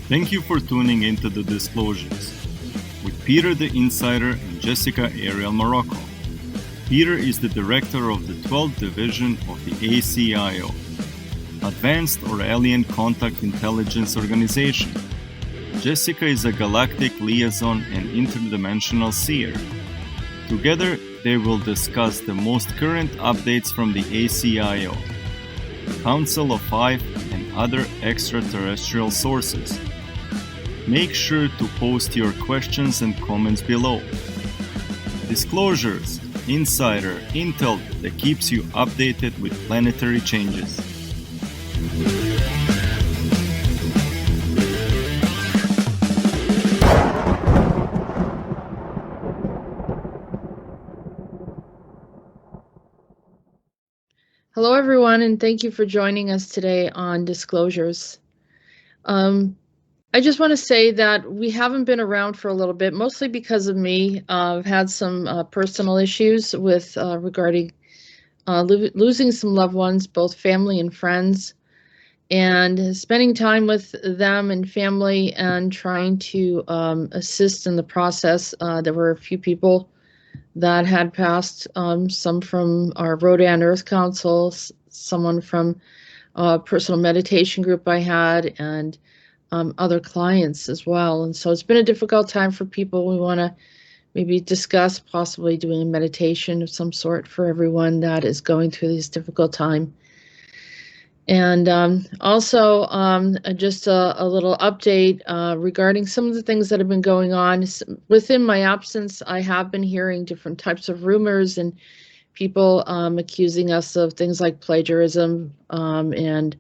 Thank you for tuning into the Disclosures with Peter the Insider and Jessica Arael Marrocco. Peter is the director of the 12th Division of the ACIO, Advanced or Alien Contact Intelligence Organization. Jessica is a galactic liaison and interdimensional seer. Together, they will discuss the most current updates from the ACIO, Council of Five, and other extraterrestrial sources. Make sure to post your questions and comments below. Disclosures, insider intel that keeps you updated with planetary changes. Hello, everyone, and thank you for joining us today on Disclosures. I just want to say that we haven't been around for a little bit, mostly because of me. I've had some personal issues with regarding losing some loved ones, both family and friends, and spending time with them and family and trying to assist in the process. There were a few people that had passed, some from our Rodan Earth Council, someone from a personal meditation group I had, and other clients as well. And so it's been a difficult time for people. We want to maybe discuss possibly doing a meditation of some sort for everyone that is going through this difficult time. And also just a little update regarding some of the things that have been going on. Within my absence, I have been hearing different types of rumors and people accusing us of things like plagiarism and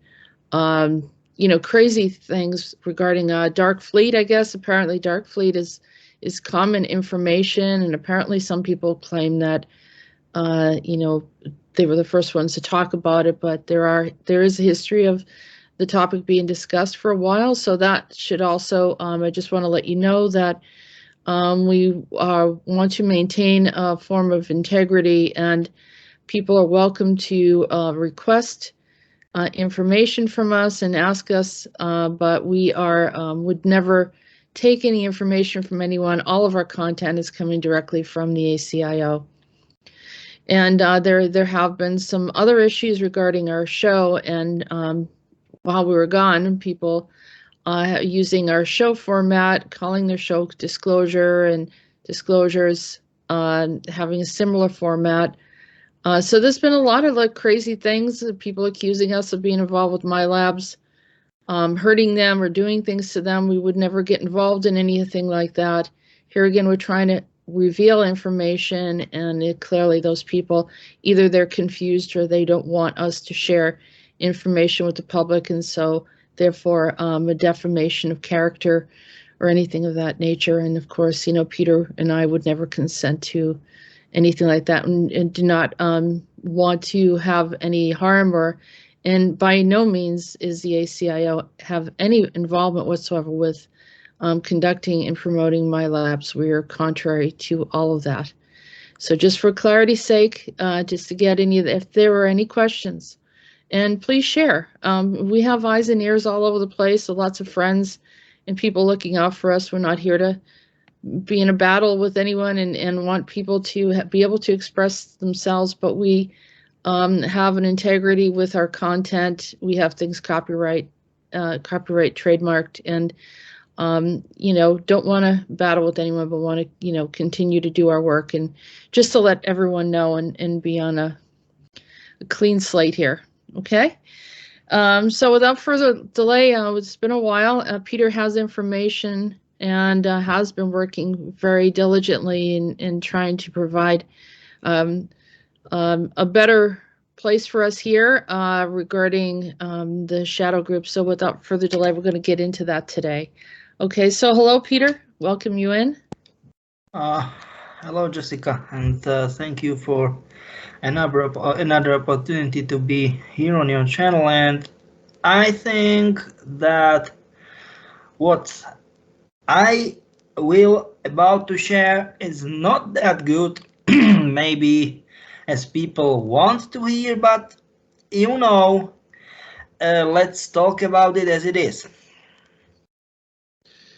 crazy things regarding Dark Fleet. I guess apparently Dark Fleet is common information, and apparently some people claim that they were the first ones to talk about it, but there is a history of the topic being discussed for a while. So that should also, I just want to let you know that we want to maintain a form of integrity, and people are welcome to request information from us and ask us, but we would never take any information from anyone. All of our content is coming directly from the ACIO. And there have been some other issues regarding our show, and while we were gone, people using our show format, calling their show Disclosure and Disclosures, having a similar format. So there's been a lot of crazy things, people accusing us of being involved with my labs, hurting them or doing things to them. We would never get involved in anything like that. Here again, we're trying to reveal information, and clearly those people, either they're confused or they don't want us to share information with the public, and so therefore a defamation of character or anything of that nature. And of course, Peter and I would never consent to anything like that, and do not want to have any harm, and by no means is the ACIO have any involvement whatsoever with conducting and promoting my labs. We are contrary to all of that. So just for clarity's sake, just to get if there were any questions, and please share. We have eyes and ears all over the place, so lots of friends and people looking out for us. We're not here to be in a battle with anyone and want people to be able to express themselves, but we have an integrity with our content. We have things copyright trademarked, and don't want to battle with anyone, but want to, continue to do our work, and just to let everyone know and be on a clean slate here. Okay. So without further delay, it's been a while. Peter has information and has been working very diligently in trying to provide a better place for us here regarding the shadow group. So without further delay, we're going to get into that today. Okay, so hello, Peter. Welcome you in. Hello, Jessica, and thank you for another opportunity to be here on your channel. And I think that what I will about to share is not that good, maybe as people want to hear, but let's talk about it as it is.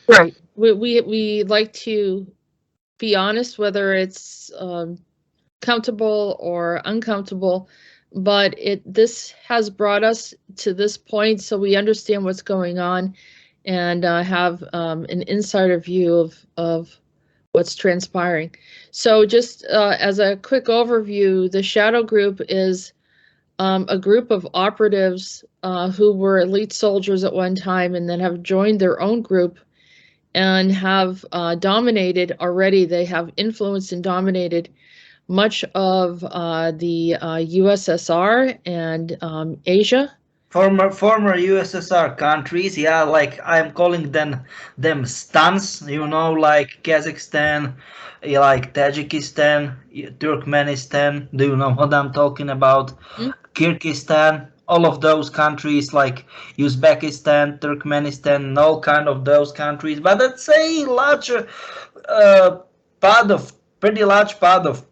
Right. We like to be honest, whether it's comfortable or uncomfortable, but this has brought us to this point, so we understand what's going on and have an insider view of what's transpiring. So just as a quick overview, the Shadow Group is a group of operatives who were elite soldiers at one time and then have joined their own group and have dominated already. They have influenced and dominated much of the USSR and Asia. Former USSR countries, yeah, like I'm calling them stans, you know, like Kazakhstan, like Tajikistan, Turkmenistan. Do you know what I'm talking about? Mm. Kyrgyzstan, all of those countries, like Uzbekistan, Turkmenistan, all kind of those countries. But let's say pretty large part of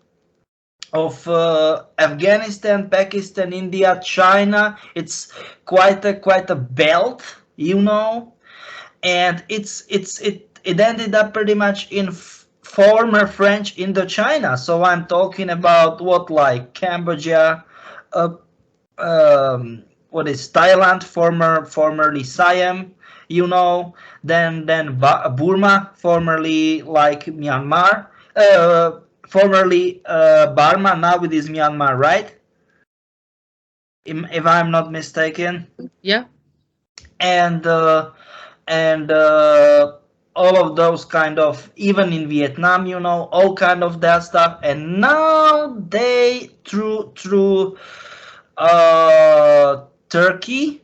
Afghanistan, Pakistan, India, China. It's quite a belt, you know, and it ended up pretty much in former French Indochina. So I'm talking about what, like Cambodia, uh, what is Thailand, formerly Siam, you know, then Burma, formerly like Myanmar, formerly Burma, now it is Myanmar, right? If I'm not mistaken. Yeah. And all of those kind of, even in Vietnam, you know, all kind of that stuff. And now they through Turkey,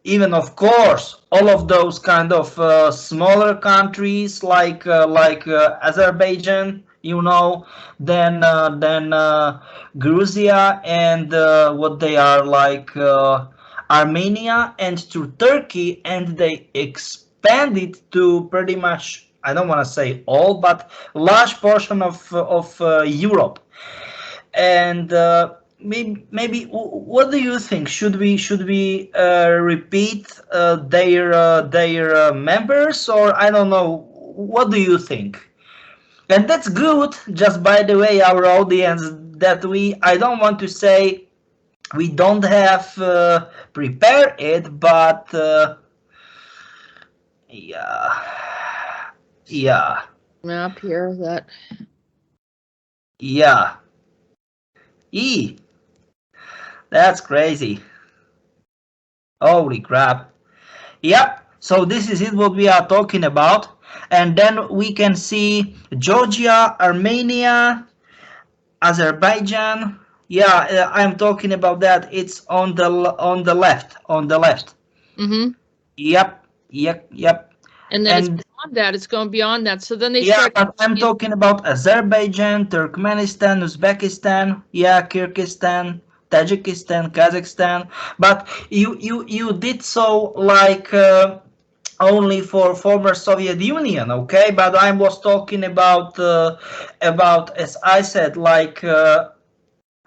even of course all of those kind of smaller countries like Azerbaijan, you know, then Georgia and what they are like Armenia and to Turkey, and they expanded to pretty much, I don't want to say all, but large portion of Europe. And maybe what do you think? Should we repeat their members, or I don't know? What do you think? And that's good. Just by the way, our audience, that I don't want to say we don't have prepared it, but yeah, yeah, Map here that. yeah. That's crazy. Holy crap. Yep. So this is it what we are talking about. And then we can see Georgia, Armenia, Azerbaijan. Yeah, I'm talking about that. It's on the left, on the left. Mm-hmm. Yep. And then it's beyond that. It's going beyond that. So then they Yeah, start. but I'm talking about Azerbaijan, Turkmenistan, Uzbekistan, yeah, Kyrgyzstan, Tajikistan, Kazakhstan. But you did so like only for former Soviet Union, okay? But I was talking about, as I said, like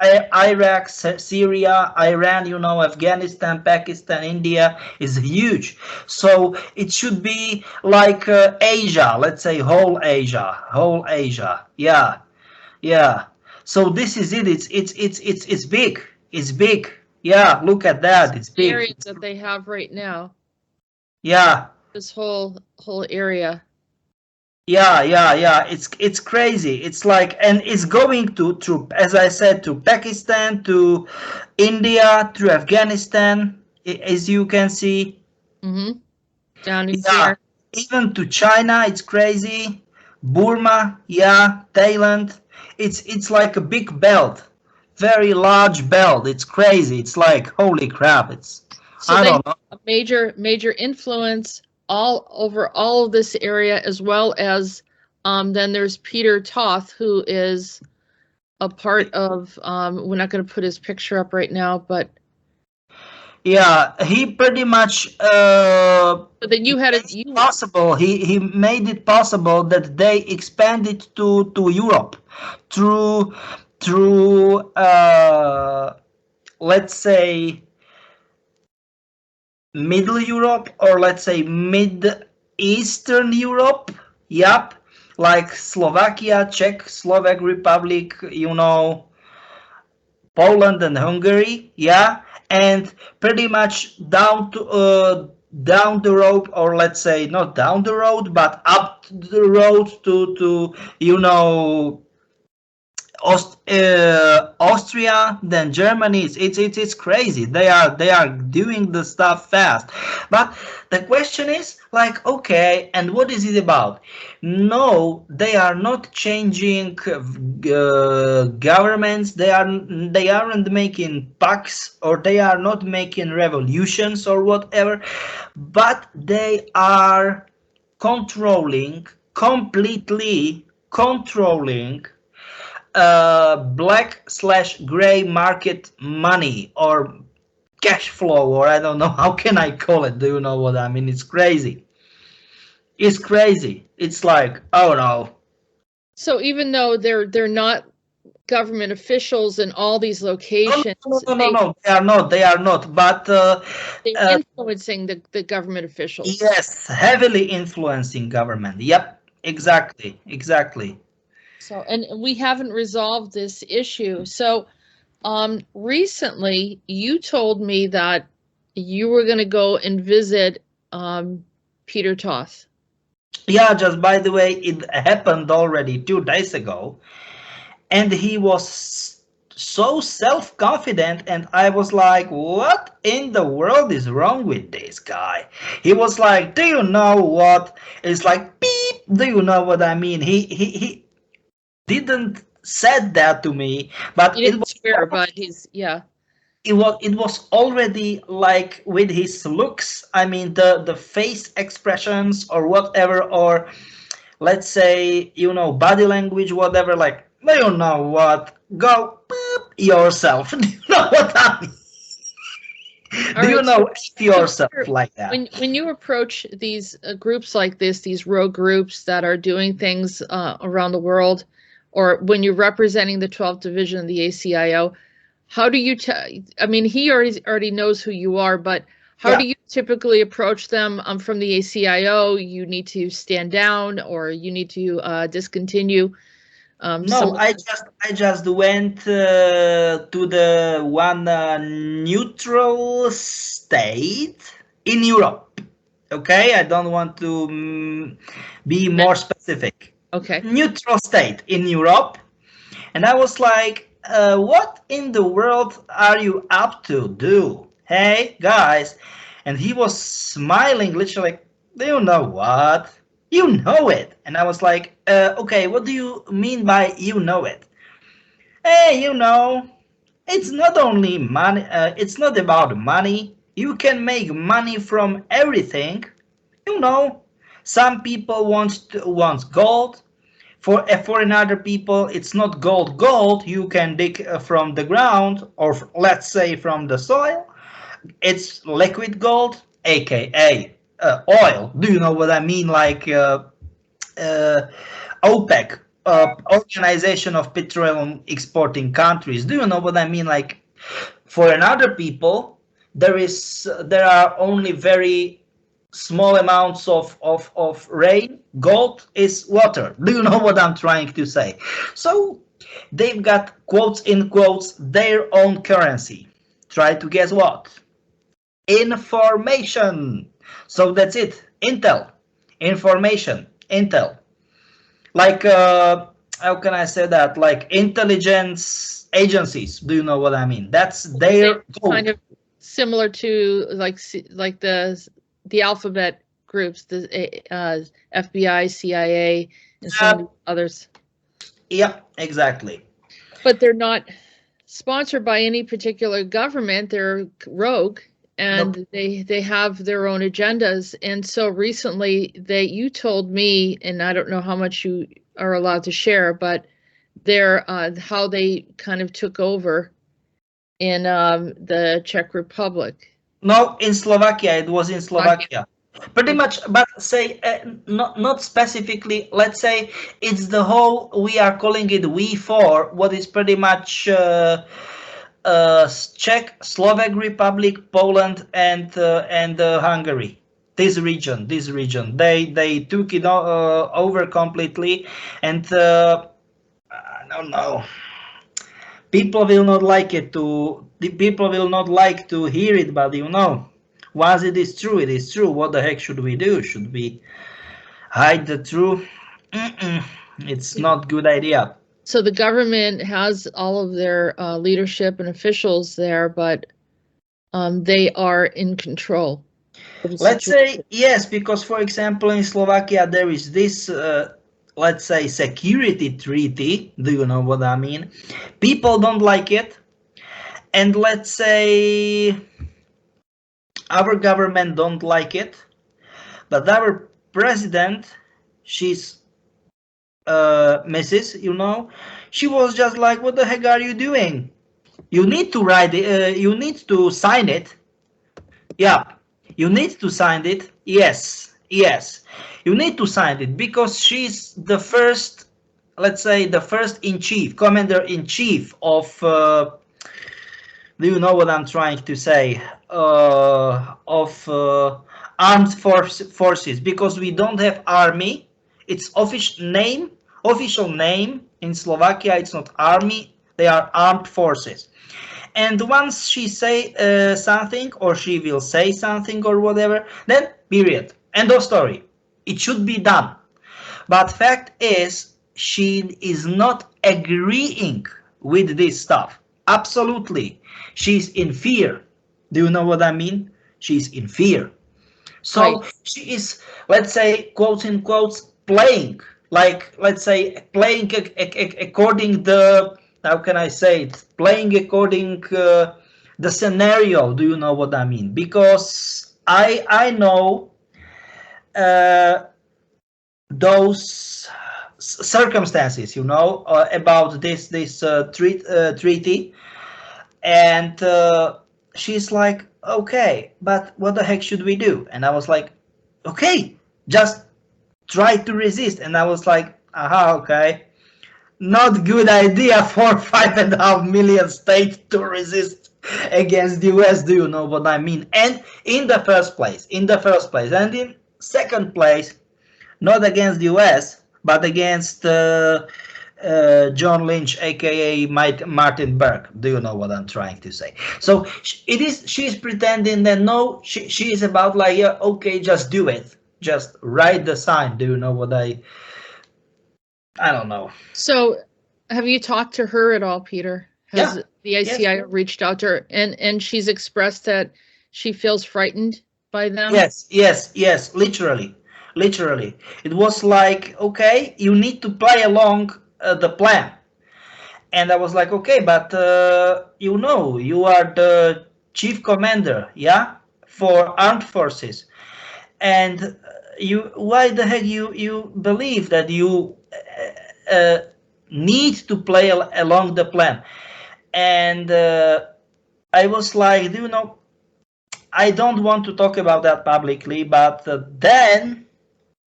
Iraq, Syria, Iran, you know, Afghanistan, Pakistan, India is huge. So it should be like Asia, let's say whole Asia. Yeah. So this is it. It's big. It's big. Yeah, look at that. It's big. Areas that they have right now. Yeah. This whole area. Yeah. It's crazy. It's like, and it's going to, as I said, to Pakistan, to India, to Afghanistan, as you can see. Mm-hmm. Down in Yeah, here. even to China, it's crazy. Burma, yeah, Thailand. It's like a big belt, very large belt. It's crazy. It's like, holy crap. So I they don't know. have a major influence all over all of this area, as well as then there's Peter Toth, who is a part of we're not going to put his picture up right now, but Yeah, he pretty much but then you had it possible. He made it possible that they expanded to Europe through let's say Middle Europe, or let's say Mid Eastern Europe. Yep, like Slovakia, Czech, Slovak Republic, you know, Poland and Hungary. Yeah, and pretty much down the road, or let's say not down the road, but up the road to you know Austria, then Germany. It's crazy. They are doing the stuff fast. But the question is like, okay, and what is it about? No, they are not changing governments. They aren't making pacts, or they are not making revolutions or whatever, but they are controlling, completely controlling black/gray market money, or cash flow, or I don't know how can I call it. Do you know what I mean? It's crazy. It's crazy. It's like, oh no. So even though they're not government officials in all these locations, No, they are not. They are not. But they're influencing the government officials. yes, heavily influencing government. Yep, exactly. So, and we haven't resolved this issue. So, recently you told me that you were going to go and visit Peter Toth. Yeah, just by the way, it happened already 2 days ago, and he was so self-confident, and I was like, what in the world is wrong with this guy? He was like, do you know what? It's like, beep, do you know what I mean? He didn't said that to me, but He didn't swear, but he's, yeah. It was already like with his looks. I mean, the face expressions or whatever, or let's say, you know, body language, whatever, like, do you know what? Go boop yourself. Do you know what I mean? Do you know yourself like that? When you approach these groups like this, these rogue groups that are doing things around the world, or when you're representing the 12th Division of the ACIO, how do you I mean, he already knows who you are, but how do you typically approach them from the ACIO? You need to stand down, or you need to discontinue. No, I just went to the one neutral state in Europe. Okay, I don't want to be more specific. Okay. Neutral state in Europe, and I was like, what in the world are you up to do? Hey, guys. And he was smiling, literally like, do you know what? You know it. And I was like, okay, what do you mean by you know it? Hey, you know, it's not only money, it's not about money. You can make money from everything. You know, some people want gold. For another people, it's not gold. You can dig from the ground, or let's say from the soil. It's liquid gold, aka oil. Do you know what I mean? Like OPEC, Organization of Petroleum Exporting Countries. Do you know what I mean? Like, for another people, there are only very small amounts of rain. Gold is water. Do you know what I'm trying to say? So they've got, quotes in quotes, their own currency. Try to guess what? Information. So that's it. Intel. Information. Intel. Like, how can I say that? Like intelligence agencies. Do you know what I mean? That's their goal. Kind of similar to like the alphabet groups, the FBI, CIA, and some others. Yep, exactly. But they're not sponsored by any particular government. They're rogue, and they have their own agendas. And so recently, you told me, and I don't know how much you are allowed to share, but they're how they kind of took over in the Czech Republic. No, in Slovakia. It was in Slovakia. Pretty much, but say not specifically. Let's say it's the whole. We are calling it V4. What is pretty much Czech, Slovak Republic, Poland, and Hungary. this region. They took it over completely, and I don't know. People will not like it to. The people will not like to hear it, but you know, once it is true, it is true. What the heck should we do? Should we hide the truth? It's not good idea. So the government has all of their leadership and officials there, but they are in control of the Let's situation. say yes, because for example in Slovakia there is this let's say security treaty. Do you know what I mean? People don't like it, and let's say our government don't like it, but our president, she's Mrs. You know, she was just like, "What the heck are you doing? You need to write it. You need to sign it. Yeah, you need to sign it. Yes, yes, you need to sign it because she's the first, let's say, the first in chief, commander in chief of. Do you know what I'm trying to say? Of armed forces, because we don't have army. Its official name in Slovakia. It's not army. They are armed forces. And once she say something, or she will say something or whatever, then period, end of story. It should be done. But fact is, she is not agreeing with this stuff. Absolutely. She's in fear. Do you know what I mean? She's in fear. So Right. she is, let's say, quotes in quotes, playing, like, let's say, playing according the, how can I say it, playing according the scenario. Do you know what I mean? Because I know those circumstances, you know, about this treaty, and she's like, okay, but what the heck should we do? And I was like, okay, just try to resist. And I was like, aha, okay, not good idea for 5.5 million states to resist against the US. Do you know what I mean? And in the first place, and in second place, not against the US, but against John Lynch, aka Martin Berg. Do you know what I'm trying to say? So she's pretending that no, she is about like, yeah, okay, just do it, just write the sign. Do you know what I don't know. So have you talked to her at all, Peter? Has Yeah. the ACIO reached out to her, and she's expressed that she feels frightened by them? Yes, literally. It was like, okay, you need to play along the plan. And I was like, okay, but you know, you are the chief commander, yeah, for armed forces. And why the heck you believe that you need to play along the plan? And I was like, do you know, I don't want to talk about that publicly, but then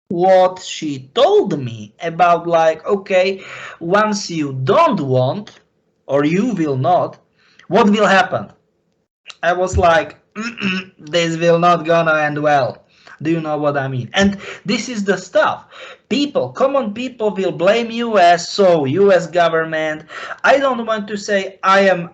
what she told me about, like, okay, once you don't want, or you will not, what will happen? I was like, this will not gonna end well. Do you know what I mean? And this is the stuff. Common people will blame US, so US government. I don't want to say I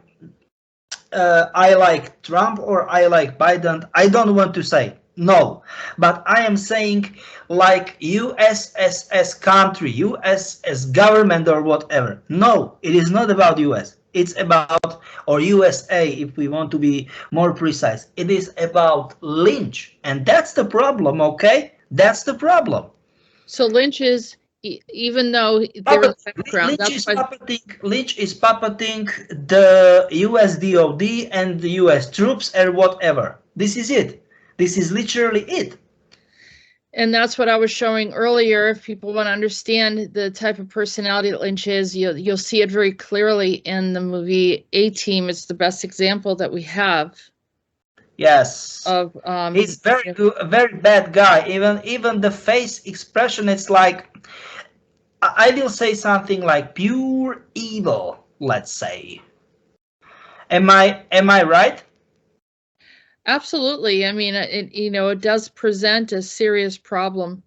like Trump or I like Biden. I don't want to say no, but I am saying like US as country, US as government or whatever. No, it is not about US. It's about, or USA if we want to be more precise. It is about Lynch, and that's the problem. Okay, that's the problem. So Lynch is, even though they're in the background, Lynch is puppeting the US DOD and the US troops and whatever. This is it. This is literally it. And that's what I was showing earlier. If people want to understand the type of personality that Lynch is, you'll see it very clearly in the movie A-Team. It's the best example that we have. Yes. Of he's very good, a very bad guy. Even the face expression, it's like, I will say something like pure evil, let's say. Am I right? Absolutely. I mean, it, you know, it does present a serious problem.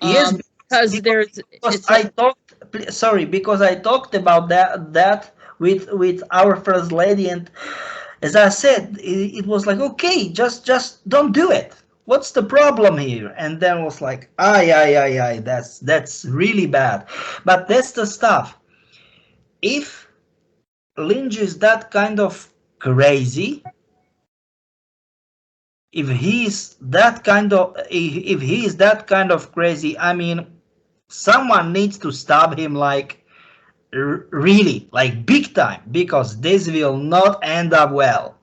Yes, Because there's, because it's a, sorry, because I talked about that with our first lady, and as I said, it was like, okay, just don't do it. What's the problem here? And then was like, ay, that's really bad. But that's the stuff. If Lynch is that kind of crazy, if he is that kind of crazy, I mean, someone needs to stop him, like really, like big time, because this will not end up well.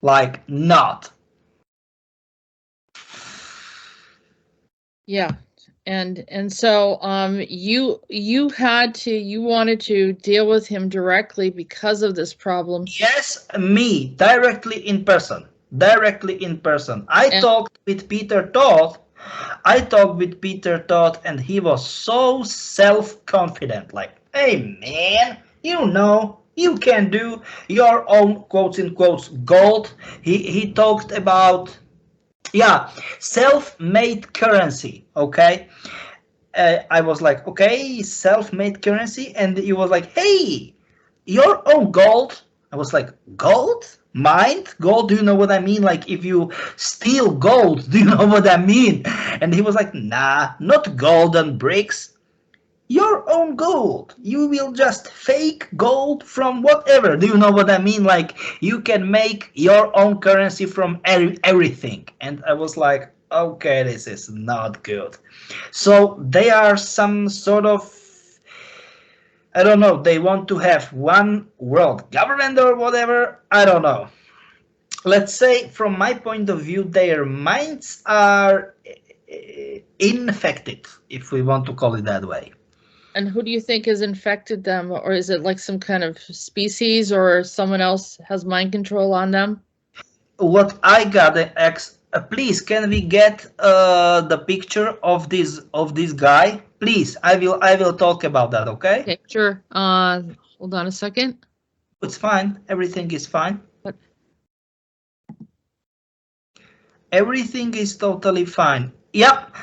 Like, not. yeah. And so you wanted to deal with him directly because of this problem. Yes, me, directly in person. I And talked with Peter Todd. And he was so self-confident. Like, hey man, you can do your own, quotes in quotes, gold. He talked about, yeah, self-made currency. Okay. I was like, okay, self-made currency, and he was like, hey, your own gold. I was like, gold? Mined gold? Do you know what I mean? Like, if you steal gold, do you know what I mean? And he was like, nah, not golden bricks. Your own gold. You will just fake gold from whatever. Do you know what I mean? Like, you can make your own currency from everything. And I was like, okay, this is not good. So they are some sort of, I don't know, they want to have one world government or whatever. I don't know. Let's say, from my point of view, their minds are infected, if we want to call it that way. and who do you think has infected them, or is it like some kind of species, or someone else has mind control on them? What I got, please, can we get the picture of this guy? Please, I will talk about that. Okay. Okay, sure. Hold on a second. It's fine. Everything is fine. What? Everything is totally fine. Yep,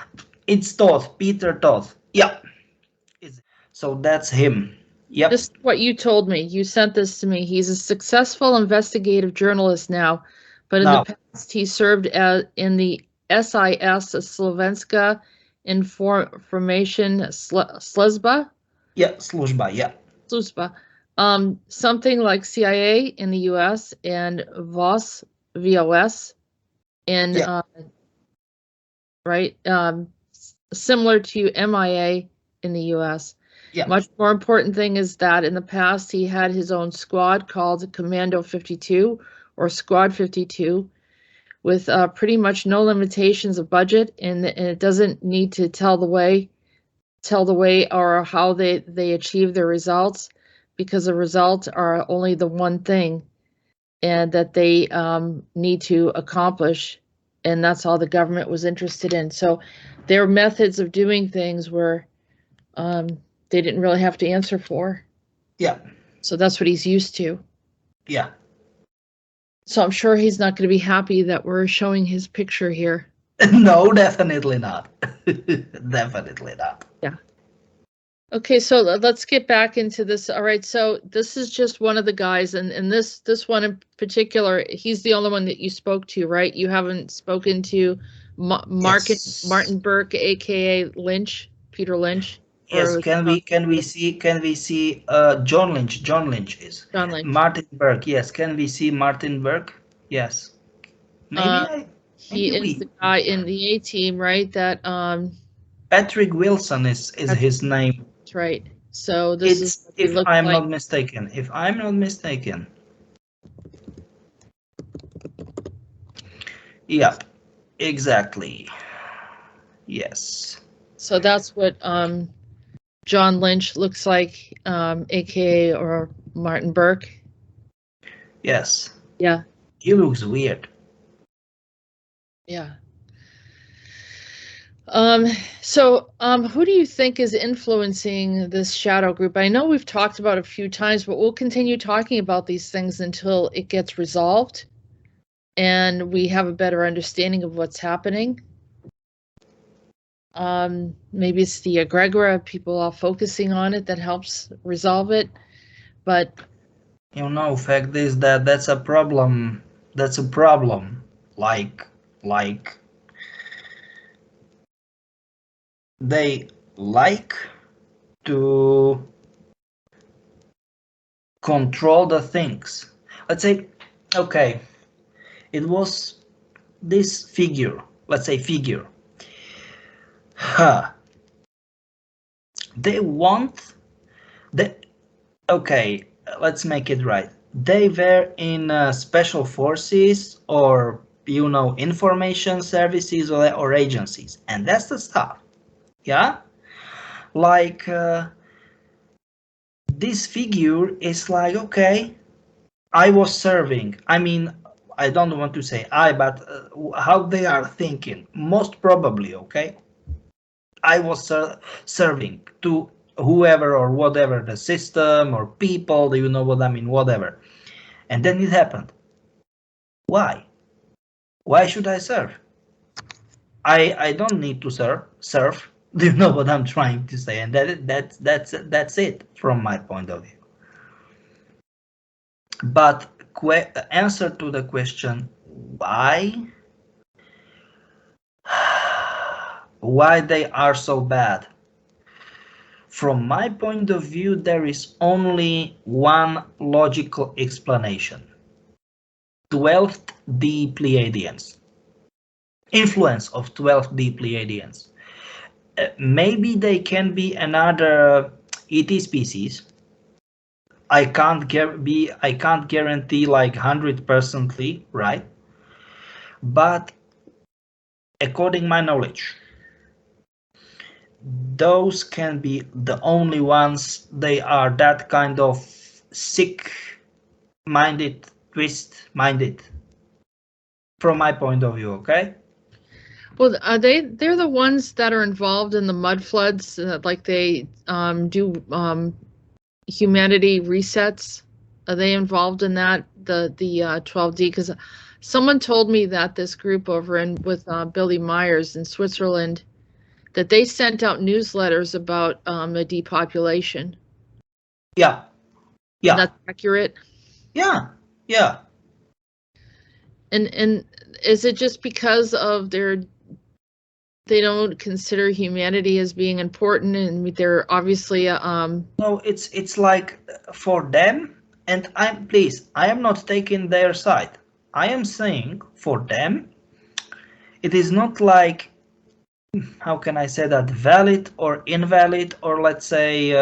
it's Todd, Peter Todd. Yep. So that's him. Yep. This is what you told me. You sent this to me. He's a successful investigative journalist now, but in Now, the past he served in the SIS, Slovenska Information Sluzba. yeah, služba, yeah. Sluzba. Something like CIA in the US and VOS in Yeah. Right, similar to MIA in the US. Yeah. Much more important thing is that in the past he had his own squad called Commando 52 or Squad 52 with pretty much no limitations of budget, and it doesn't need to tell the way or how they achieve their results, because the results are only the one thing and that they need to accomplish, and that's all the government was interested in. So their methods of doing things were they didn't really have to answer for. Yeah. So that's what he's used to. Yeah. So I'm sure he's not going to be happy that we're showing his picture here. No, definitely not. Definitely not. Yeah. Okay, so let's get back into this. All right, so this is just one of the guys, and this one in particular, he's the only one that you spoke to, right? You haven't spoken to Yes. Martin Burke, aka Lynch, Peter Lynch. Yes, can we see John Lynch? John Lynch is John Lynch. Martin Burke. Yes, can we see Martin Burke? Yes. He is the guy in the A team, right? That Patrick Wilson is his name. That's right. So this is what if I'm not mistaken. If I'm not mistaken. Yeah, exactly. Yes. So that's what John Lynch looks like, aka or Martin Burke. Yes. Yeah. He looks weird. Yeah. So who do you think is influencing this shadow group? I know we've talked about it a few times, but we'll continue talking about these things until it gets resolved. and we have a better understanding of what's happening. Maybe it's the egregora, people are focusing on it, that helps resolve it. But fact is that that's a problem. That's a problem. Like they like to control the things. Let's say, okay, it was this figure. Let's say figure. Huh. They want the. Okay, let's make it right. They were in special forces or information services or agencies, and that's the stuff. Yeah, like this figure is like, okay, I was serving. I mean, I don't want to say I, but how they are thinking, most probably, okay, I was serving to whoever or whatever, the system or people, you know what I mean, whatever. And then it happened. Why? Why should I serve? I don't need to serve. Do you know what I'm trying to say? And that's it from my point of view. But answer to the question why they are so bad. From my point of view, there is only one logical explanation. 12th D Pleiadians. Influence of 12th D Pleiadians. Maybe they can be another ET species. I can't guarantee like 100%, right? But according my knowledge, those can be the only ones. They are that kind of sick-minded, twist-minded, from my point of view. Okay. well, they're the ones that are involved in the mud floods, like they do humanity resets. Are they involved in that? The 12D? Because someone told me that this group over with Billy Myers in Switzerland, that they sent out newsletters about the depopulation. Yeah. And that's accurate. Yeah. And is it just because of they don't consider humanity as being important, and they're obviously No, it's like for them, and I am not taking their side. I am saying for them, it is not like, how can I say that, valid or invalid, or let's say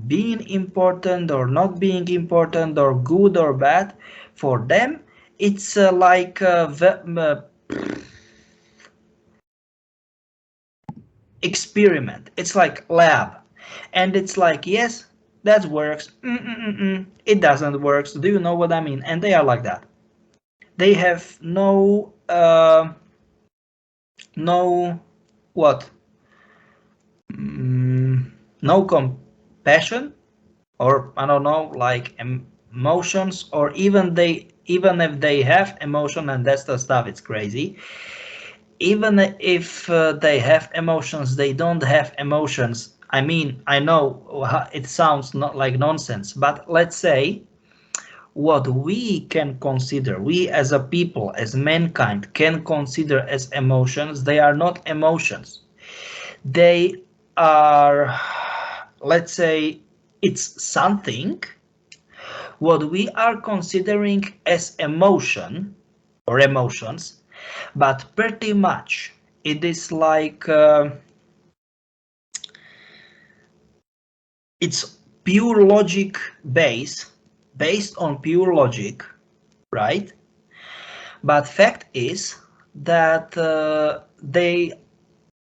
being important or not being important or good or bad. For them, it's like experiment. It's like lab, and it's like, yes, that works. It doesn't work. Do you know what I mean? And they are like that. They have no what? No compassion, or I don't know, like emotions, or even if they have emotion, and that's the stuff. It's crazy. Even if they have emotions, they don't have emotions. I mean, I know it sounds not like nonsense, but let's say what we can consider, we as a people, as mankind, can consider as emotions, they are not emotions. They are, let's say, it's something what we are considering as emotion or emotions, but pretty much it is like it's pure logic based on pure logic, right? But fact is that they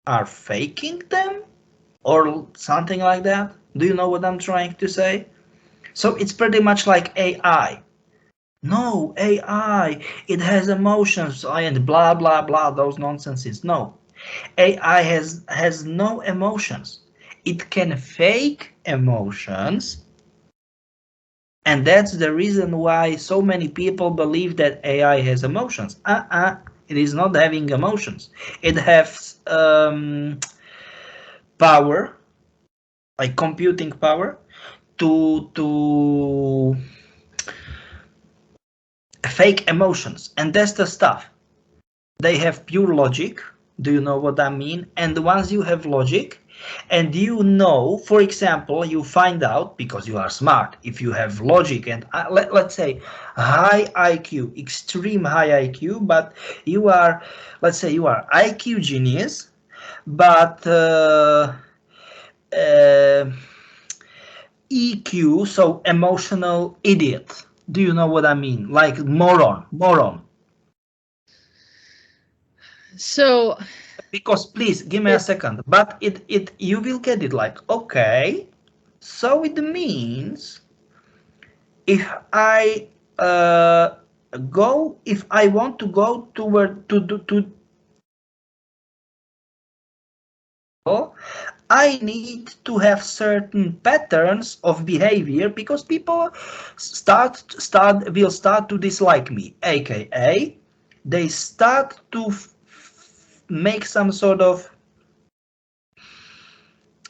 are faking them or something like that. Do you know what I'm trying to say? So it's pretty much like AI. No, AI, it has emotions and blah blah blah, those nonsenses. No, AI has no emotions. It can fake emotions And that's the reason why so many people believe that AI has emotions. It is not having emotions. It has power, like computing power, to fake emotions, and that's the stuff. They have pure logic. Do you know what I mean? And once you have logic, and you know, for example, you find out, because you are smart, if you have logic and let's say high IQ, extreme high IQ, but you are, let's say you are IQ genius, but EQ, so emotional idiot. Do you know what I mean? Like moron. So, Because please give me a second, but you will get it like, okay, so it means if I if I want to go toward to I need to have certain patterns of behavior, because people will start to dislike me, aka they start to make some sort of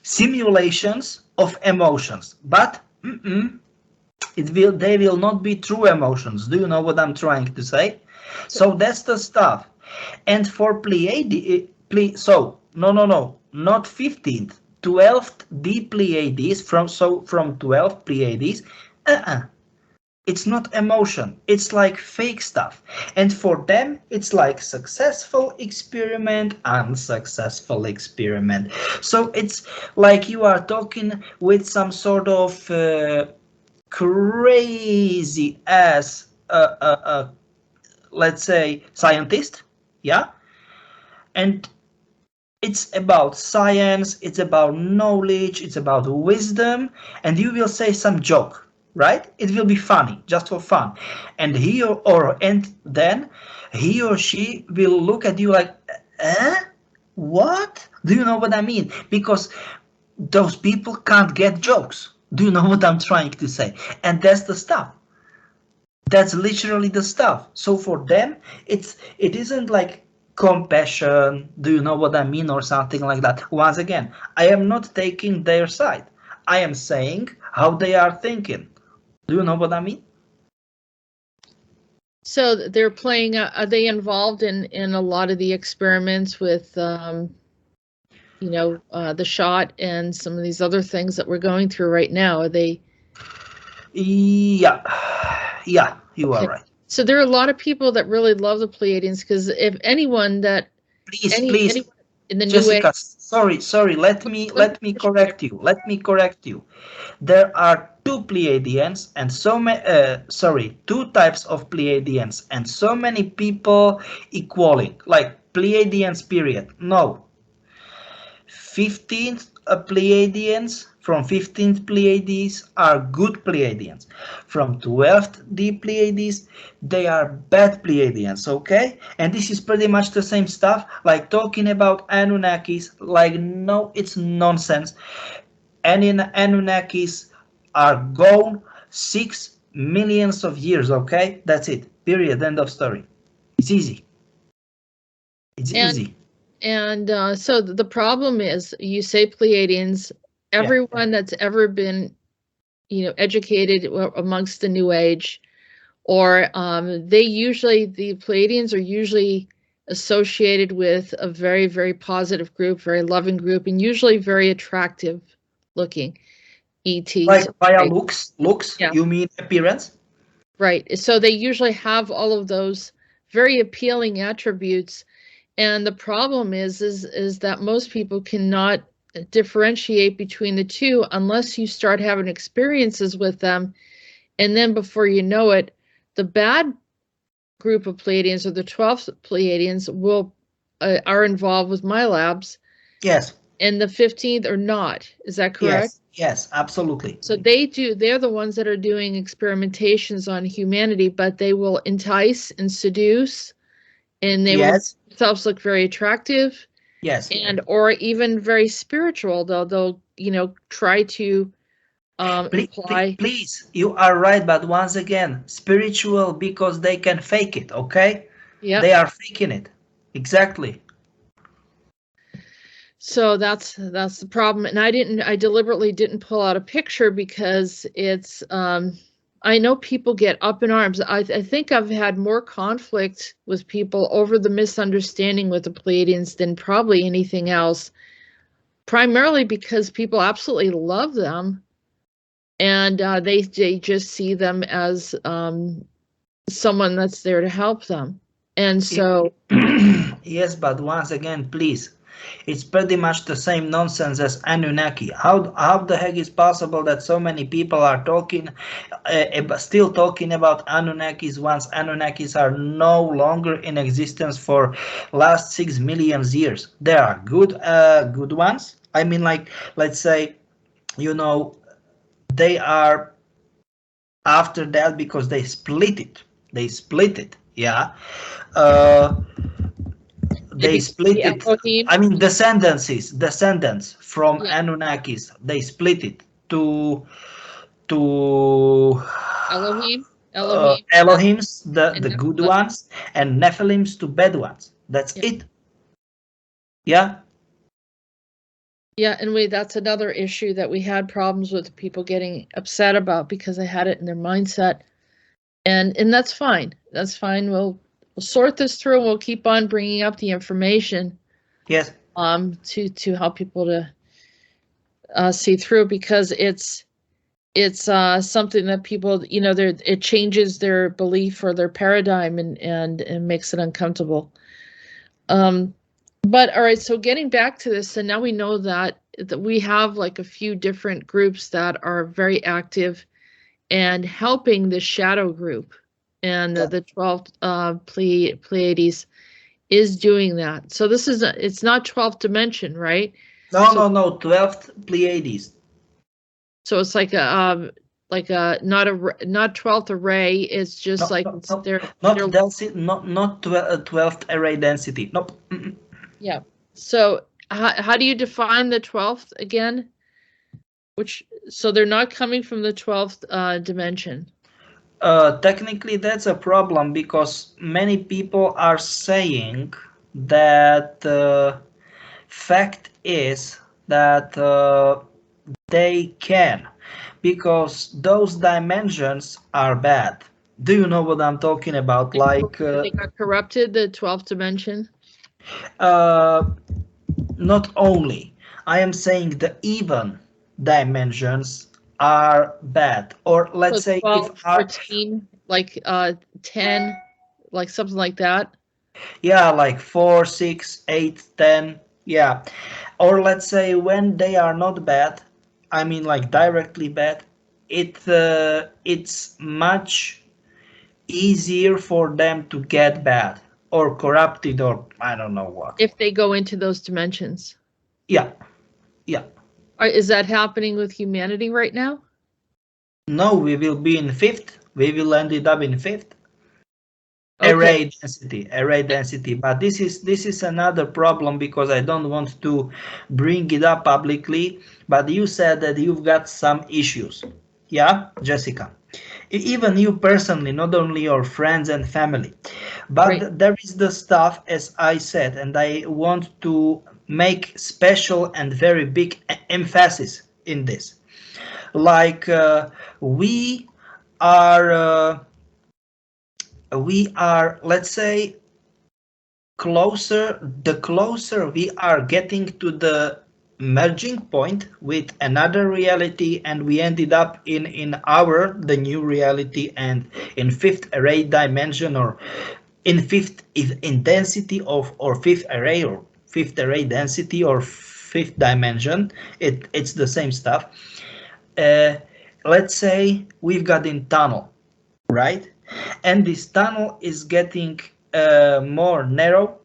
simulations of emotions, but they will not be true emotions. Do you know what I'm trying to say? So that's the stuff. And for Pleiades, no, not 15th, 12th D Pleiades, from 12 Pleiades, it's not emotion, it's like fake stuff. And for them, it's like successful experiment, unsuccessful experiment. So it's like you are talking with some sort of crazy ass, let's say, scientist, yeah? And it's about science, it's about knowledge, it's about wisdom, and you will say some joke, right? It will be funny, just for fun. And then he or she will look at you like, what? Do you know what I mean? Because those people can't get jokes. Do you know what I'm trying to say? And that's the stuff. That's literally the stuff. So for them, it isn't like compassion, do you know what I mean, or something like that. Once again, I am not taking their side. I am saying how they are thinking. Do you know what I mean? So they're playing, are they involved in a lot of the experiments with, the shot and some of these other things that we're going through right now? Are they? Yeah, you are right. So there are a lot of people that really love the Pleiadians, because if anyone that please anyone in the Jessica, new age, sorry, let me correct you. There are two Pleiadians and two types of Pleiadians, and so many people equaling, like Pleiadians period. No, 15th Pleiadians from 15th Pleiades are good Pleiadians. From 12th D Pleiades, they are bad Pleiadians, okay? And this is pretty much the same stuff, like talking about Anunnakis, like, no, it's nonsense. Anunnakis are gone 6 million of years, okay? That's it, period, end of story. It's easy. It's easy. And so the problem is, you say Pleiadians, everyone that's ever been, educated amongst the New Age, or the Pleiadians are usually associated with a very, very positive group, very loving group, and usually very attractive looking ETs. Like via looks, yeah. You mean appearance? Right. So they usually have all of those very appealing attributes. And the problem is that most people cannot differentiate between the two unless you start having experiences with them. And then before you know it, the bad group of Pleiadians, or the 12th Pleiadians, are involved with my labs. Yes. And the 15th are not. Is that correct? Yes, absolutely. So they're the ones that are doing experimentations on humanity, but they will entice and seduce, and they will themselves look very attractive. Yes. Or even very spiritual. They'll try to imply. Please, you are right, but once again, spiritual because they can fake it, okay? Yeah. They are faking it. Exactly. So that's the problem. And I deliberately didn't pull out a picture because it's I know people get up in arms. I think I've had more conflict with people over the misunderstanding with the Pleiadians than probably anything else, primarily because people absolutely love them, and they just see them as someone that's there to help them. And so yes, but once again, please, it's pretty much the same nonsense as Anunnaki. How the heck is possible that so many people are talking, still talking about Anunnakis once Anunnakis are no longer in existence for last 6 million years? There are good ones. I mean, like, let's say, you know, they are after that because they split it. They split it. Yeah. They split it. Elohim. I mean, descendants from Yeah. Anunnakis. They split it to Elohim. Elohims, And the good Nephilim. ones, and Nephilims to bad ones. That's Yeah. it. Yeah. Yeah, and that's another issue that we had problems with people getting upset about because they had it in their mindset. And that's fine. That's fine. We'll sort this through and we'll keep on bringing up the information. Yes. To help people to see through, because it's something that people, it changes their belief or their paradigm and makes it uncomfortable. But all right, so getting back to this, and now we know that we have like a few different groups that are very active and helping the shadow group, and the 12th Pleiades is doing that. So this is it's not 12th dimension, right? No, 12th Pleiades. So it's like a not 12th array. It's just not 12th array density. Nope. Yeah. So how do you define the 12th again? So they're not coming from the 12th dimension. Technically, that's a problem because many people are saying that fact is that they can, because those dimensions are bad. Do you know what I'm talking about? Like they got corrupted, the 12th dimension. Not only, I am saying the even dimensions are bad, or let's say 12, if 14, like 10, like something like that. Yeah, like 4, 6, 8, 10. Yeah. Or let's say when they are not bad, I mean like directly bad, it's much easier for them to get bad or corrupted or I don't know what. If they go into those dimensions. Yeah. Yeah. Is that happening with humanity right now? No, we will be in 5th. We will end it up in 5th. Okay. Array density, but this is another problem because I don't want to bring it up publicly, but you said that you've got some issues. Yeah, Jessica, even you personally, not only your friends and family, but Right. there is the stuff, as I said, and I want to make special and very big emphasis in this, like we are let's say the closer we are getting to the merging point with another reality, and we ended up in the new reality and in 5th array dimension, or in 5th intensity of or 5th array or 5th array density or 5th dimension. It's the same stuff. Let's say we've got in tunnel, right? And this tunnel is getting more narrow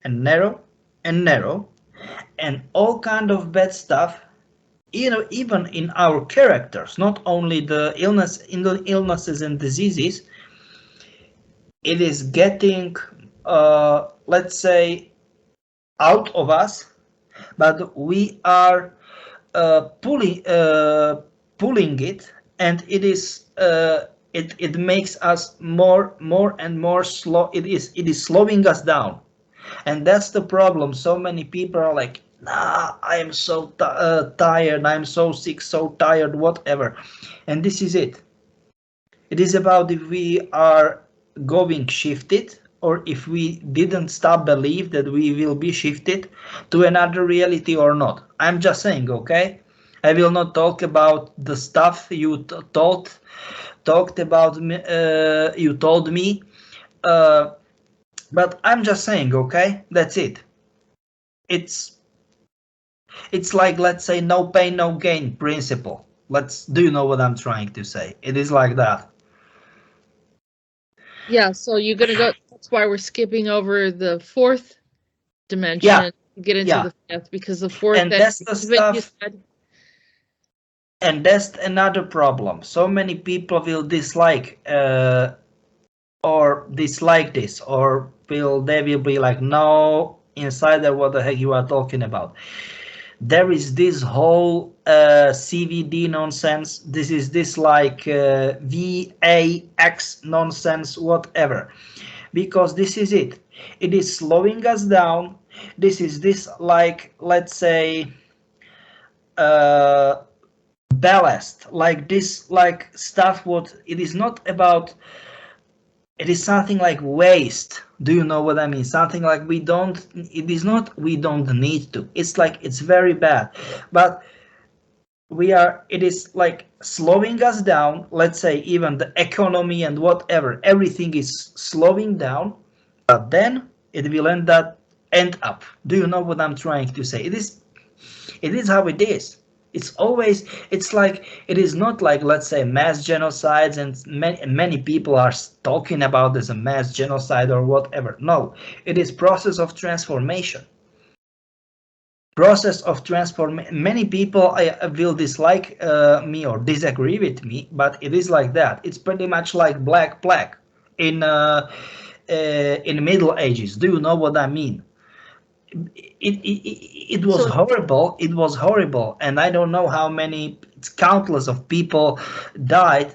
and narrow and narrow, and all kind of bad stuff, even in our characters, not only the illnesses and diseases. It is getting let's say out of us, but we are pulling it, and it is it makes us more and more slow. It is slowing us down, and that's the problem. So many people are like, nah, I am so tired, I'm so sick, so tired, whatever. And this is it. It is about if we are going shifted, or if we didn't stop believe that we will be shifted to another reality or not. I'm just saying, okay? I will not talk about the stuff you talked about. You told me, but I'm just saying, okay? That's it. It's like, let's say, no pain, no gain principle. Do you know what I'm trying to say? It is like that. Yeah, so you're gonna go. That's why we're skipping over the fourth dimension. Yeah, get into yeah. the fifth, because the fourth. And that's the stuff. And that's another problem. So many people will dislike or dislike this, or they will be like, no, insider, what the heck you are talking about? There is this whole CVD nonsense. This is this like VAX nonsense, whatever. Because this is it. It is slowing us down. This is this like, let's say, ballast, like this, like stuff. What it is not about. It is something like waste. Do you know what I mean? Something like we don't. It is not. We don't need to. It's like it's very bad, but we are. It is like slowing us down. Let's say even the economy and whatever. Everything is slowing down, but then it will end up. Do you know what I'm trying to say? It is how it is. It's like, it is not like, let's say, mass genocides, and many people are talking about this a mass genocide or whatever. No, it is process of transformation. Many people will dislike me or disagree with me, but it is like that. It's pretty much like Black Plague in Middle Ages. Do you know what I mean? It was horrible. It was horrible, and I don't know how many, it's countless of people died.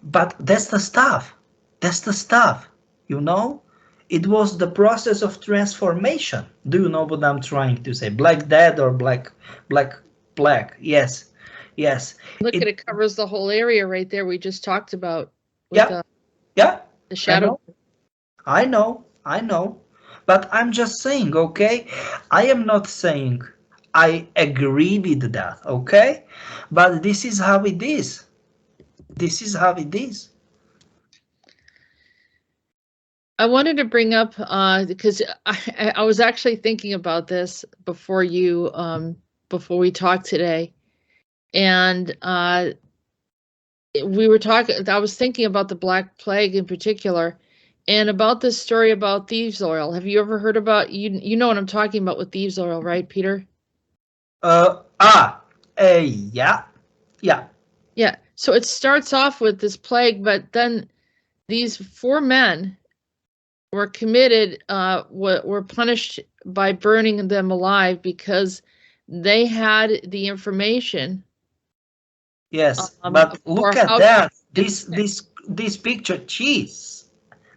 But that's the stuff. That's the stuff. You know, it was the process of transformation. Do you know what I'm trying to say? Black Death or Black Plague. Yes, yes. Look, it covers the whole area right there. We just talked about. Yeah, yeah. The shadow. I know. But I'm just saying, okay? I am not saying I agree with that, okay? But this is how it is. This is how it is. I wanted to bring up, because I was actually thinking about this before we talked today. And we were talking, I was thinking about the Black Plague in particular, and about this story about thieves' oil. Have you ever heard about, you know what I'm talking about with thieves' oil, right, Peter? Yeah. Yeah. So it starts off with this plague, but then these 4 men were committed, were punished by burning them alive because they had the information. Yes, but look at that. This picture, jeez.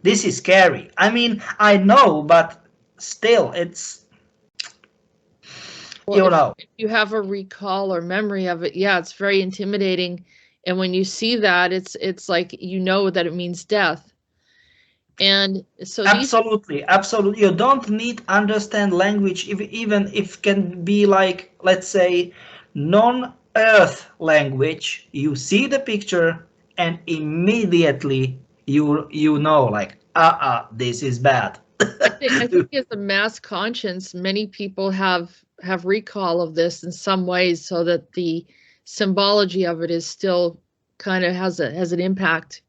This is scary. I mean, I know, but still, it's, if you have a recall or memory of it, yeah, it's very intimidating. And when you see that, it's like, you know that it means death. And so absolutely. You don't need understand language, even if can be like, let's say, non-earth language. You see the picture and immediately you know, like, this is bad. I think as a mass conscience, many people have recall of this in some ways, so that the symbology of it is still kind of has an impact.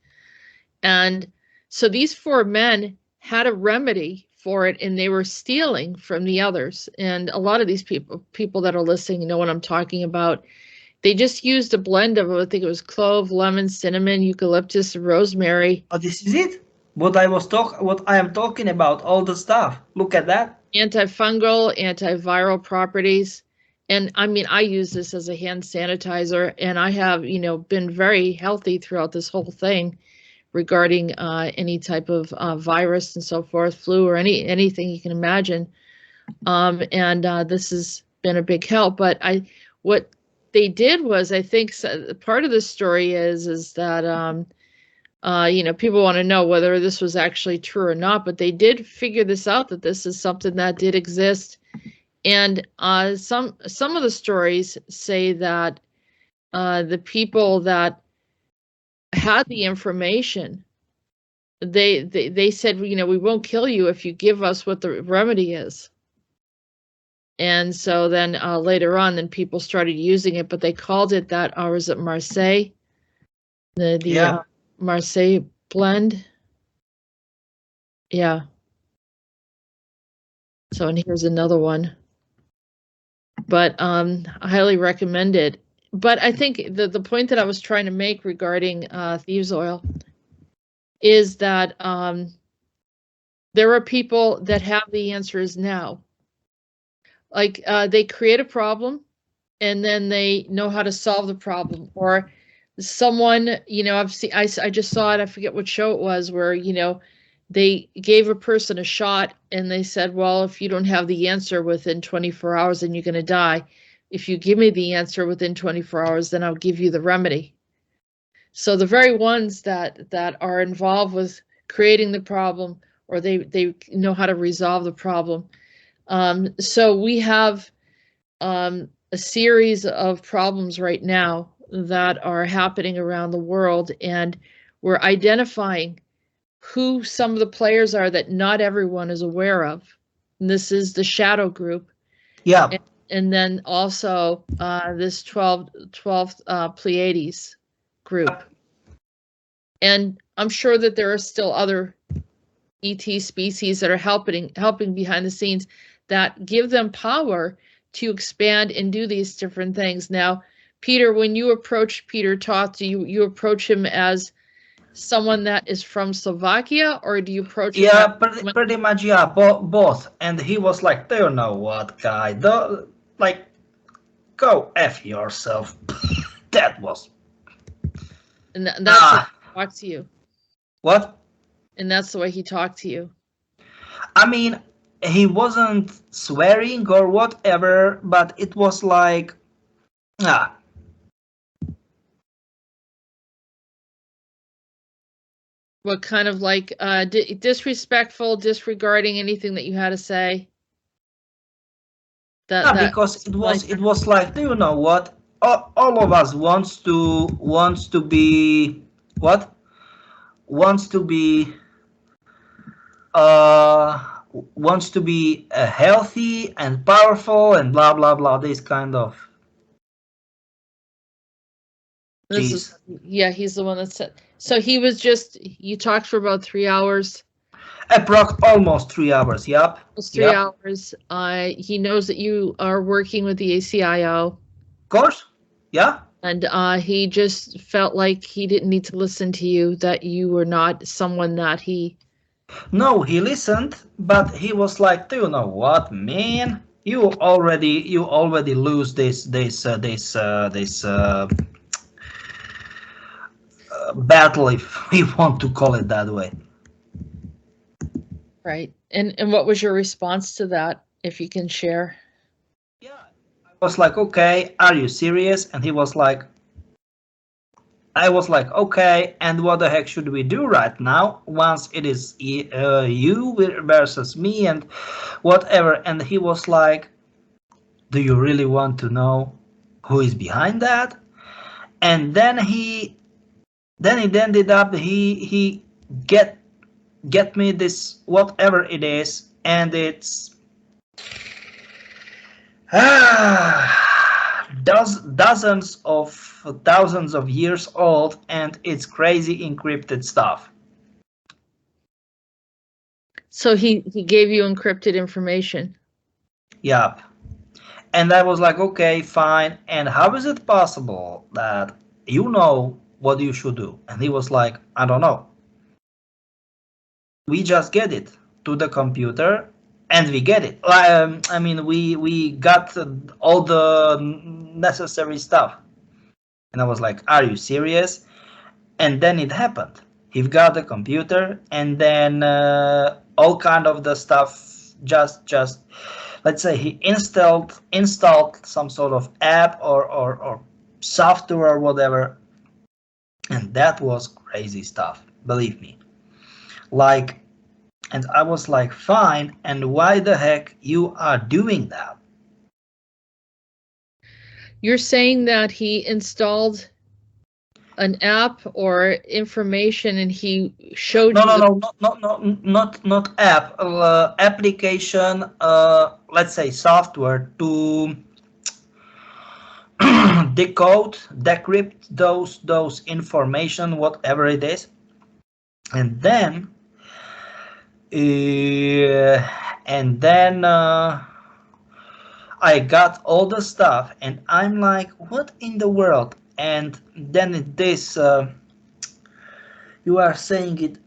And so these 4 men had a remedy for it, and they were stealing from the others. And a lot of these people that are listening know what I'm talking about. They just used a blend of, I think it was clove, lemon, cinnamon, eucalyptus, rosemary. Oh, this is it. What I am talking about, all the stuff. Look at that. Antifungal, antiviral properties. And I mean, I use this as a hand sanitizer, and I have, been very healthy throughout this whole thing regarding any type of virus and so forth, flu or anything you can imagine. And this has been a big help. But what they did was, I think part of the story is that people want to know whether this was actually true or not. But they did figure this out, that this is something that did exist. And some of the stories say that the people that had the information, they said, we won't kill you if you give us what the remedy is. And so then later on, then people started using it, but they called it that, or was it Marseille? The Marseille blend. Yeah. So, and here's another one. But I highly recommend it. But I think the point that I was trying to make regarding thieves oil is that there are people that have the answers now. Like they create a problem and then they know how to solve the problem. Or someone, I just saw it, I forget what show it was, where, they gave a person a shot and they said, well, if you don't have the answer within 24 hours, then you're going to die. If you give me the answer within 24 hours, then I'll give you the remedy. So the very ones that are involved with creating the problem, or they know how to resolve the problem. So we have a series of problems right now that are happening around the world, and we're identifying who some of the players are that not everyone is aware of. And this is the shadow group. Yeah. And then also this 12th Pleiades group. And I'm sure that there are still other ET species that are helping behind the scenes that give them power to expand and do these different things. Now, Peter, when you approach Peter Toth, do you approach him as someone that is from Slovakia, or do you approach him? Yeah, pretty much, yeah, both. And he was like, do you know what, guy? Go F yourself. That was. And that's the way he talked to you. What? And that's the way he talked to you. I mean, he wasn't swearing or whatever, but it was like, What kind of like disrespectful, disregarding anything that you had to say? Because it was like, do you know what? All of us wants to be what? Wants to be healthy and powerful and blah blah blah. This kind of. He's the one that said. So he was you talked for about 3 hours. Almost 3 hours. Yep. Almost 3 hours. He knows that you are working with the ACIO. Of course. Yeah. And he just felt like he didn't need to listen to you, that you were not someone that he. No, he listened, but he was like, do you know what, man? You already lose this battle, if we want to call it that way. Right. And what was your response to that, if you can share? Yeah, I was like, okay, are you serious? And he was like, I was like, okay, and what the heck should we do right now once it is you versus me and whatever? And he was like, do you really want to know who is behind that? And then it ended up he get me this whatever it is, and it's dozens of thousands of years old, and it's crazy encrypted stuff. So he gave you encrypted information. Yep. And I was like, okay, fine. And how is it possible that you know what you should do? And he was like, I don't know. We just get it to the computer, and we get it. I mean, we got all the necessary stuff, and I was like, "Are you serious?" And then it happened. He got a computer, and then all kind of the stuff. Just let's say he installed some sort of app or software or whatever, and that was crazy stuff. Believe me, like. And I was like, fine, and why the heck you are doing that? You're saying that he installed an app or information and he showed No, you no, the no, not app, application, let's say software to decode, decrypt those information, whatever it is, and then I got all the stuff, and I'm like, what in the world? And then this, you are saying it,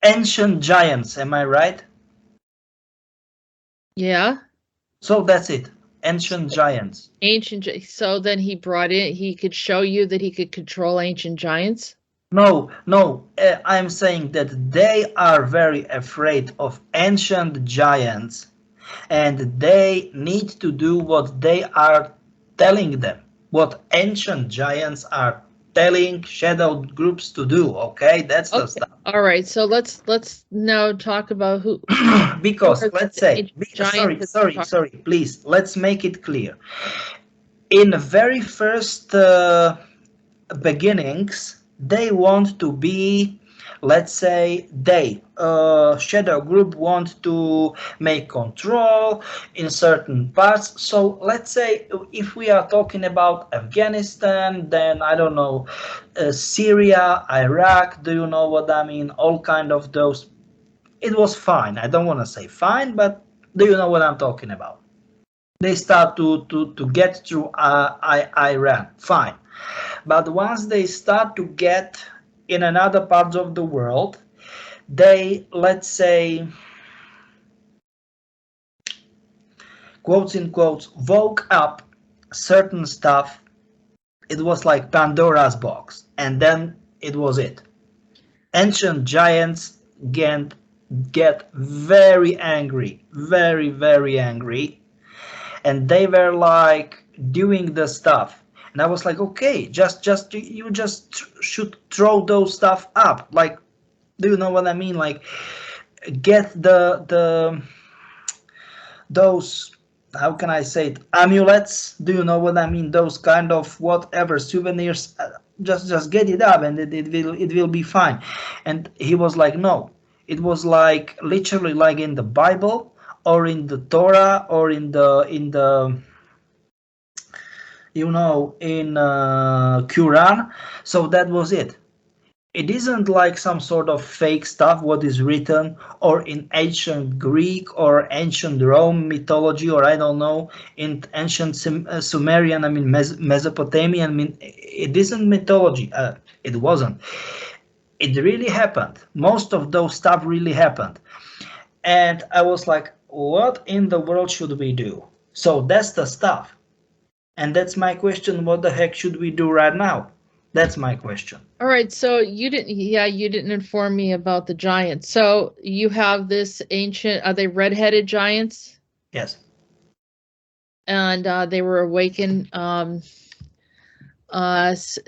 ancient giants, am I right? Yeah. So that's it, ancient giants. So then he could show you that he could control ancient giants? No, I'm saying that they are very afraid of ancient giants, and they need to do what they are telling them, what ancient giants are telling shadow groups to do. Okay, that's the stuff. All right, so let's now talk about who Because let's say, sorry, please, let's make it clear. In the very first beginnings, they want to be, let's say, shadow group want to make control in certain parts. So let's say if we are talking about Afghanistan, then I don't know, Syria, Iraq, do you know what I mean? All kind of those. It was fine. I don't want to say fine, but do you know what I'm talking about? They start to get through Iran, fine. But once they start to get in another parts of the world, they, let's say, quotes in quotes, woke up certain stuff. It was like Pandora's box, and then it was it. Ancient giants get very angry, very angry, and they were like doing the stuff, and I was like, okay, you just should throw those stuff up, like, do you know what I mean, like, get the those, how can I say it, amulets, do you know what I mean, those kind of whatever souvenirs, just get it up, and it will be fine. And he was like, no, it was like literally like in the Bible or in the Torah or in the in Quran. So that was it. It isn't like some sort of fake stuff what is written or in ancient Greek or ancient Rome mythology, or I don't know, in ancient Sumerian, I mean Mesopotamian, I mean, it isn't mythology. It wasn't. It really happened. Most of those stuff really happened. And I was like, what in the world should we do? So that's the stuff. And that's my question. What the heck should we do right now? That's my question. All right, so you didn't inform me about the giants. So you have this ancient, are they red-headed giants? Yes. And they were awakened. And so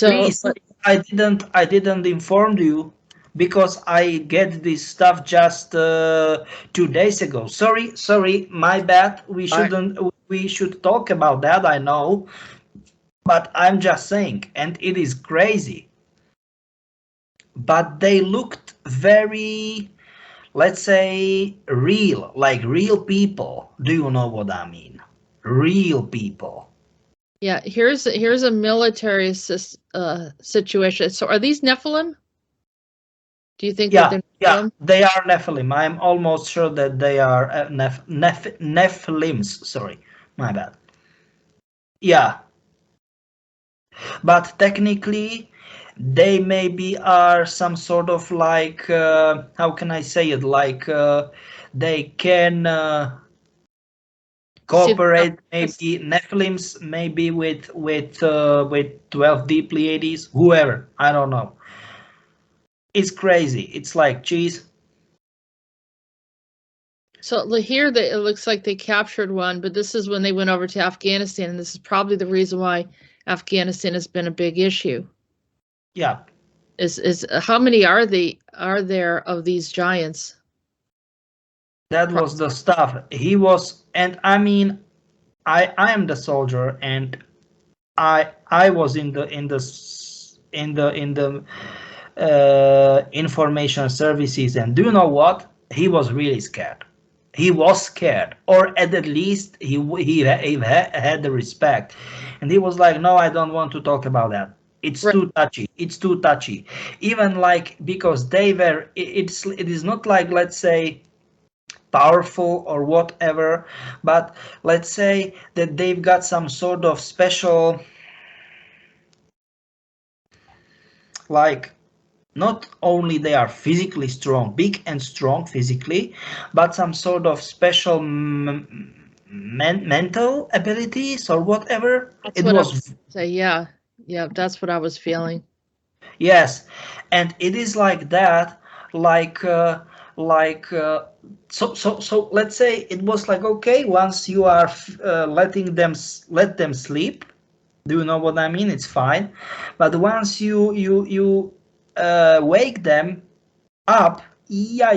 Please, I didn't inform you because I get this stuff just 2 days ago. Sorry, my bad. We should talk about that, I know. But I'm just saying, and it is crazy. But they looked very, let's say, real, like real people. Do you know what I mean? Real people. yeah, here's a military situation. So are these Nephilim? Do you think that they're Nephilim? They are Nephilim. I'm almost sure that they are Nephilims. Sorry, my bad. Yeah, but technically, they maybe are some sort of like how can I say it, like they can See, cooperate maybe Nephilims maybe with 12D Pleiades, whoever, I don't know. It's crazy. It's like, geez. so here it looks like they captured one, but this is when they went over to Afghanistan, and this is probably the reason why Afghanistan has been a big issue. Yeah. Is how many are there of these giants? That was the stuff. He was, and I mean, I am the soldier, and I was in the information services, and do you know what? He was really scared. He was scared, or at least he had the respect, and he was like, "No, I don't want to talk about that. It's Right. too touchy. It's too touchy." Even like because they were, it is not like, let's say, powerful or whatever, but let's say that they've got some sort of special, like, not only they are physically strong, big and strong physically, but some sort of special mental abilities or whatever. That's It what I was, was say. Yeah, that's what I was feeling. yes, and it is like that, like like so let's say it was like, okay, once you are letting them let them sleep, do you know what I mean? It's fine, but once you wake them up, yeah,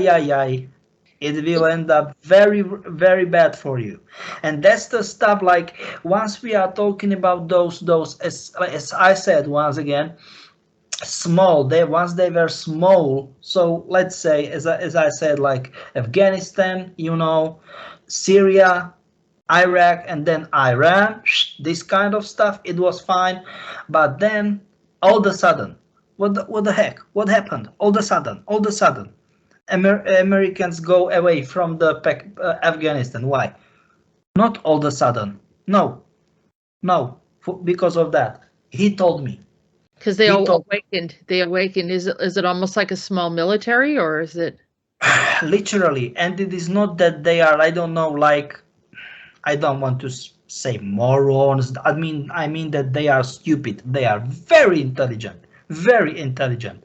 it will end up very very bad for you. And that's the stuff, like, once we are talking about those as I said once again, small, they once they were small, so let's say, as I said, like Afghanistan, Syria, Iraq, and then Iran, this kind of stuff, it was fine. But then all of a sudden, what the heck, what happened? All of a sudden, Americans go away from the Afghanistan. Why? Not all of a sudden, no, because of that. He told me. Because they all awakened. They awakened. Is it almost like a small military, or is it? Literally, and it is not that they are, I don't know, like, I don't want to say morons. I mean that they are stupid. They are very intelligent, very intelligent.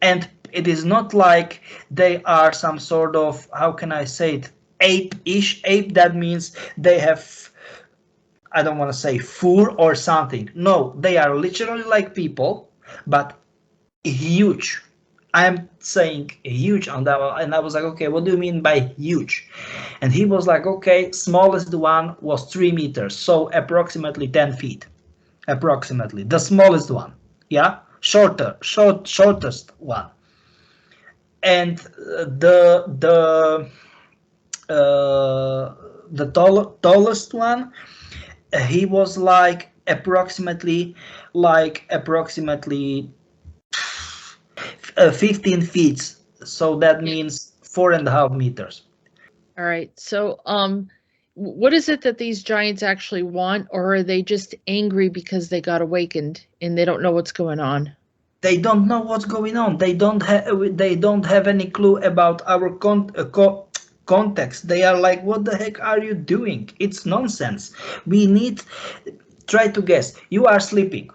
And it is not like they are some sort of, how can I say it, ape-ish. Ape, that means they have, I don't want to say fool or something. No, they are literally like people, but huge. I'm saying huge on that one. And I was like, okay, what do you mean by huge? And he was like, okay, smallest one was 3 meters, so approximately 10 feet. Approximately. The smallest one. Yeah? Shortest one. And tallest one, he was like approximately 15 feet, so that means 4.5 meters. All right. So, what is it that these giants actually want, or are they just angry because they got awakened and they don't know what's going on? They don't know what's going on. They don't have any clue about our context. They are like, what the heck are you doing? It's nonsense. We need, try to guess. You are sleeping,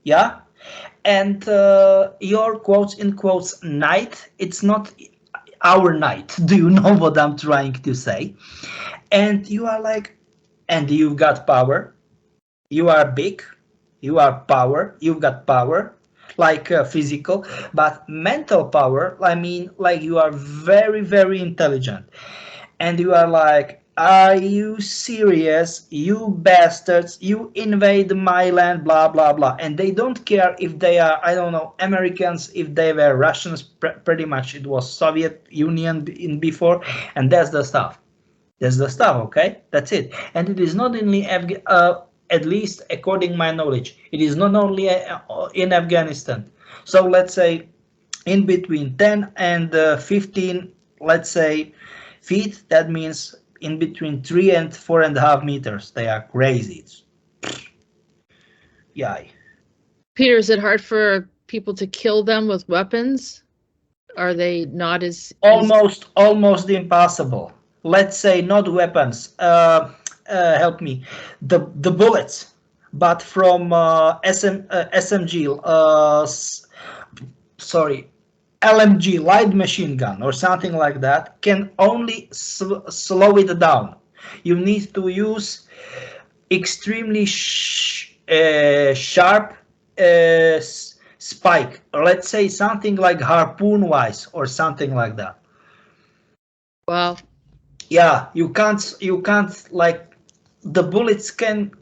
yeah, and your quotes in quotes night, it's not our night. Do you know what I'm trying to say? And you are like, and you've got power, you are big, you've got power, like physical, but mental power, I mean, like, you are very very intelligent, and you are like, are you serious, you bastards, you invade my land, blah blah blah. And they don't care if they are, I don't know, Americans, if they were Russians, pretty much it was Soviet Union in before. And that's the stuff. Okay, that's it. And it is not only at least according my knowledge, it is not only in Afghanistan. So let's say in between 10 and 15, let's say, feet, that means in between 3 and 4.5 meters. They are crazy. Yeah. Peter, is it hard for people to kill them with weapons? Are they not as Almost impossible. Let's say not weapons. Help me. The bullets, but from SMG. Sorry, LMG, light machine gun, or something like that, can only slow it down. You need to use extremely sharp spike, or let's say something like harpoon wise or something like that. Wow. Yeah, you can't like the bullets can't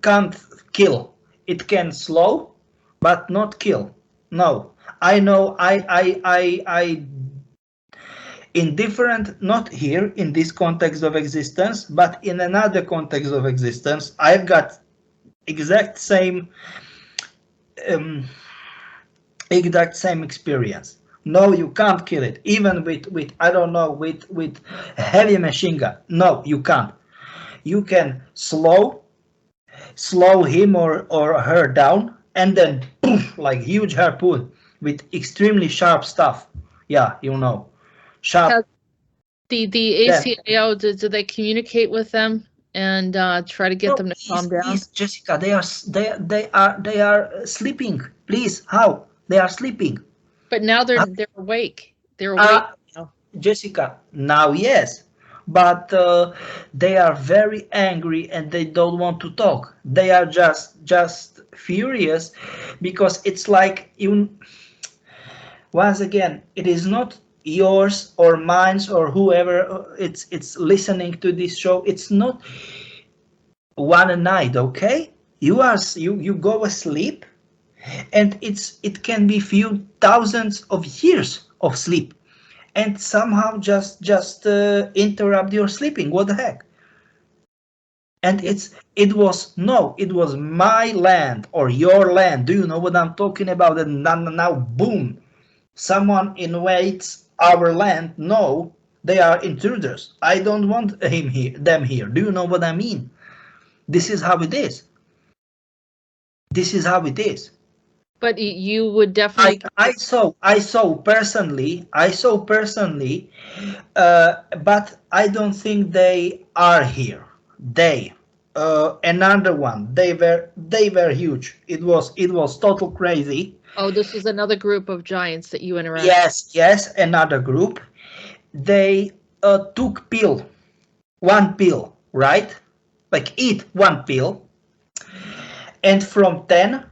kill. It can slow, but not kill. No, I know. I in different, not here in this context of existence, but in another context of existence, I've got exact same experience. No, you can't kill it, even with I don't know, with heavy machine gun. No, you can't. You can slow him or her down, and then poof, like huge harpoon with extremely sharp stuff. Yeah, you know, sharp. The Then, ACIO, do they communicate with them and try to get them to calm down? please, Jessica, they are sleeping. Please, how? They are sleeping. But now they're awake. They're awake now. Jessica, now yes, but they are very angry and they don't want to talk. They are just furious because it's like you. Once again, it is not yours or mine or whoever it's listening to this show. It's not one night, okay? You go asleep, and it can be few thousands of years of sleep, and somehow just interrupt your sleeping. What the heck? And it was my land or your land. Do you know what I'm talking about? And now boom, someone invades our land. No, they are intruders. I don't want them here. Do you know what I mean? This is how it is. This is how it is. But you would definitely. I saw personally, but I don't think they are here. They, another one. They were huge. It was total crazy. Oh, this was another group of giants that you interacted. Yes, another group. They took one pill, right? Like eat one pill, and from 10.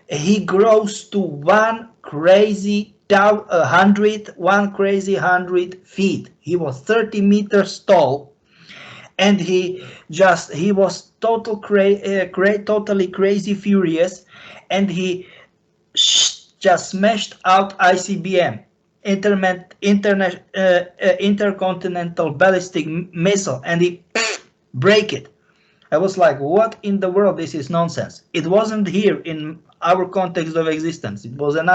He grows to one crazy 100 feet. He was 30 meters tall, and he was totally crazy furious, and he just smashed out ICBM, intercontinental ballistic missile, and he break it. I was like, what in the world? This is nonsense. It wasn't here in our context of existence. It was in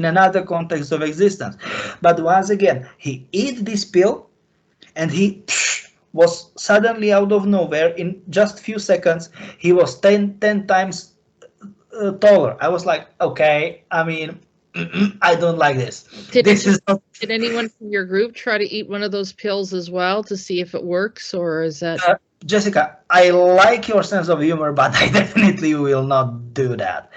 another context of existence. But once again, he ate this pill, and he was suddenly out of nowhere in just few seconds. He was 10 times taller. I was like, okay, I mean, I don't like this. Did anyone from your group try to eat one of those pills as well to see if it works, or is that? Jessica, I like your sense of humor, but I definitely will not do that.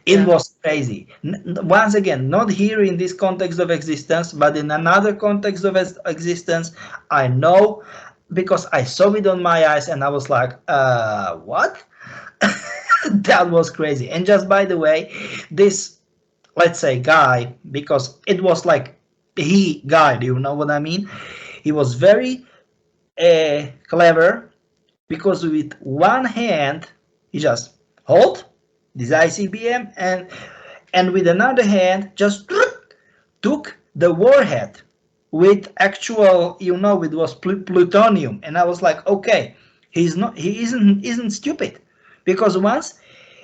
It was crazy. Once again, not here in this context of existence, but in another context of existence. I know because I saw it on my eyes, and I was like, what? That was crazy. And just by the way, this, let's say, guy, because it was like guy, do you know what I mean? He was very clever, because with one hand he just hold this ICBM, and with another hand just took the warhead with actual, it was plutonium. And I was like, okay, he isn't stupid, because once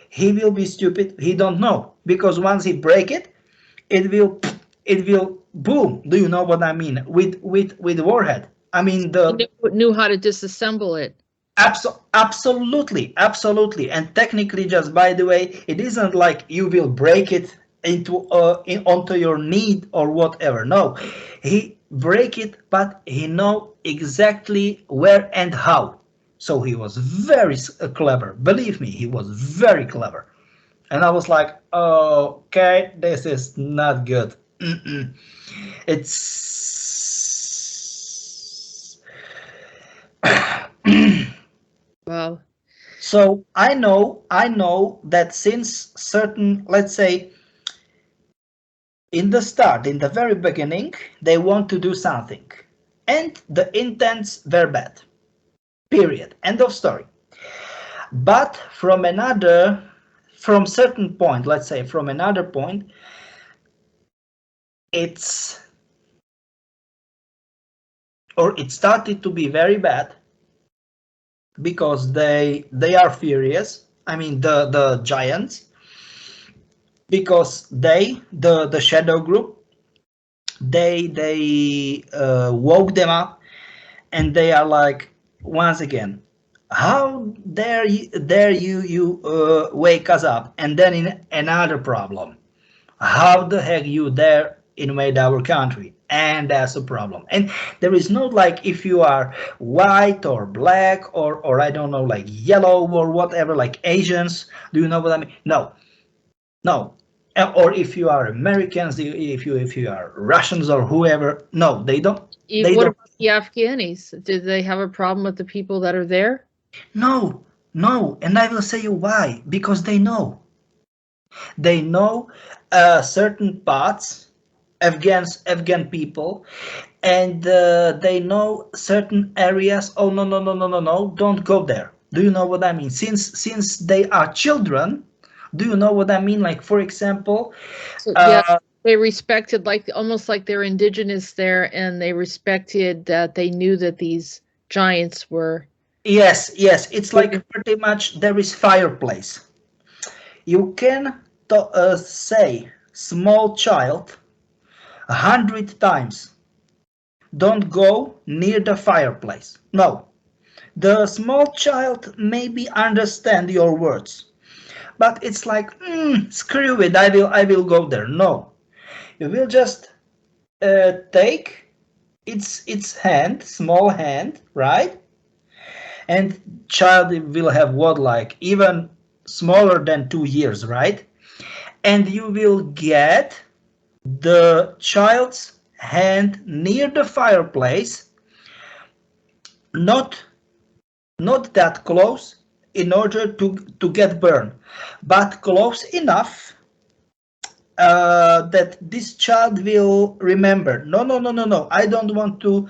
he will be stupid, he don't know, because once he break it, it will boom. Do you know what I mean? With warhead. I mean, he knew how to disassemble it. Absolutely. And technically, just by the way, it isn't like you will break it onto your knee or whatever. No, he break it, but he know exactly where and how. So he was very clever. Believe me, he was very clever. And I was like, okay, this is not good. It's Wow. so I know that since certain, let's say, in the start, in the very beginning, they want to do something, and the intents were bad. Period. End of story. But from certain point, let's say from another point, it's or it started to be very bad because they are furious. I mean the giants, because the shadow group, they woke them up, and they are like, once again, how dare you wake us up? And then in another problem, how the heck you dare invade our country? And that's a problem. And there is no like, if you are white or black or I don't know, like yellow or whatever, like Asians, do you know what I mean? No. Or if you are Americans, if you are Russians or whoever, no, they don't. What about the Afghanis? Did they have a problem with the people that are there? No, and I will say you why. Because they know. They know certain parts, Afghan people, and they know certain areas. Oh no! Don't go there. Do you know what I mean? Since they are children, do you know what I mean? Like, for example, So, yeah, they respected, like, almost like they're indigenous there, and they respected that they knew that these giants were. Yes, it's like pretty much there is fireplace. You can say small child 100 times, don't go near the fireplace. No, the small child maybe understand your words, but it's like, screw it, I will go there. No, you will just take its hand, small hand, right? And child will have what, like even smaller than 2 years, right? And you will get the child's hand near the fireplace, not that close in order to get burned, but close enough that this child will remember, no, I don't want to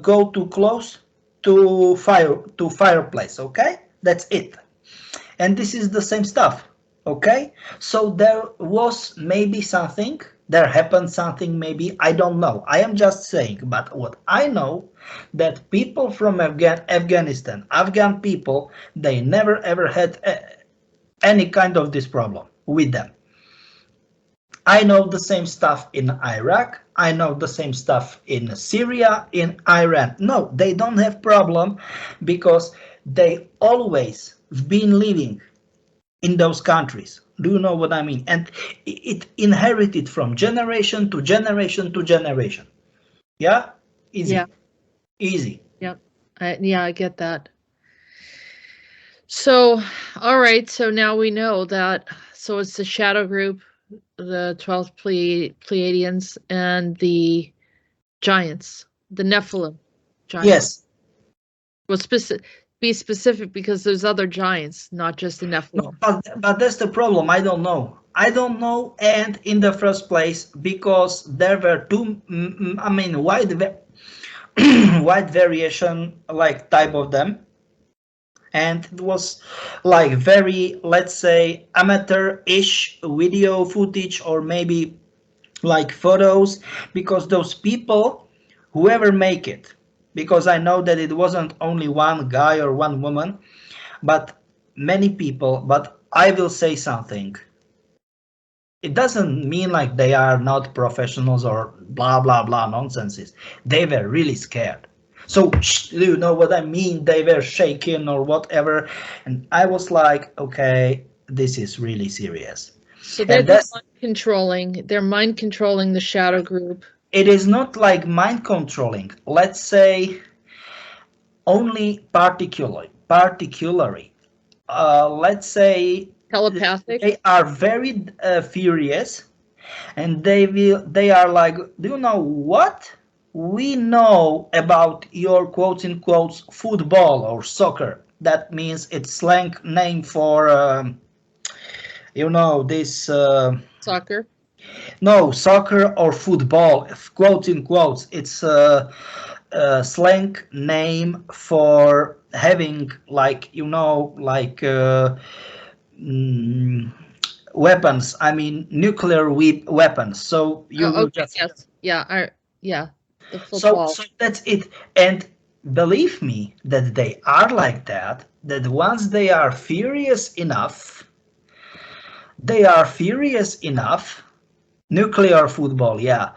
go too close to fireplace. Okay, that's it. And this is the same stuff. Okay, so there was maybe something, there happened something, maybe, I don't know, I am just saying. But what I know, that people from Afghanistan, Afghan people, they never ever had any kind of this problem with them. I know the same stuff in Iraq, I know the same stuff in Syria, in Iran. No, they don't have problem because they always been living in those countries. Do you know what I mean? And it inherited from generation to generation to generation. Yeah? Easy. Yeah. Easy. Yep. I get that. So, all right. So now we know that. So it's the shadow group, the 12th Pleiadians, and the giants, the Nephilim giants. Yes. Well, be specific, because there's other giants, not just the Nephilim. No, but that's the problem. I don't know. And in the first place, because there were two, I mean, wide variation, like, type of them. And it was like very, let's say, amateur-ish video footage, or maybe like photos, because those people, whoever make it, because I know that it wasn't only one guy or one woman, but many people. But I will say something. It doesn't mean like they are not professionals or blah blah blah nonsenses. They were really scared. So, you know what I mean? They were shaking or whatever. And I was like, okay, this is really serious. So they're And that's mind controlling. They're mind controlling the shadow group. it is not like mind controlling. Let's say only particularly. Let's say Telepathic. they are very furious, and they are like, do you know what? We know about your quotes in quotes football or soccer. That means it's slang name for this Soccer. no, soccer or football, quotes in quotes. It's a slang name for having like mm, weapons. I mean nuclear weapons. So you Oh, will okay. just Yes. Yeah. Yeah. The so football. so that's it. And believe me that they are like that. That once they are furious enough. Nuclear football, yeah.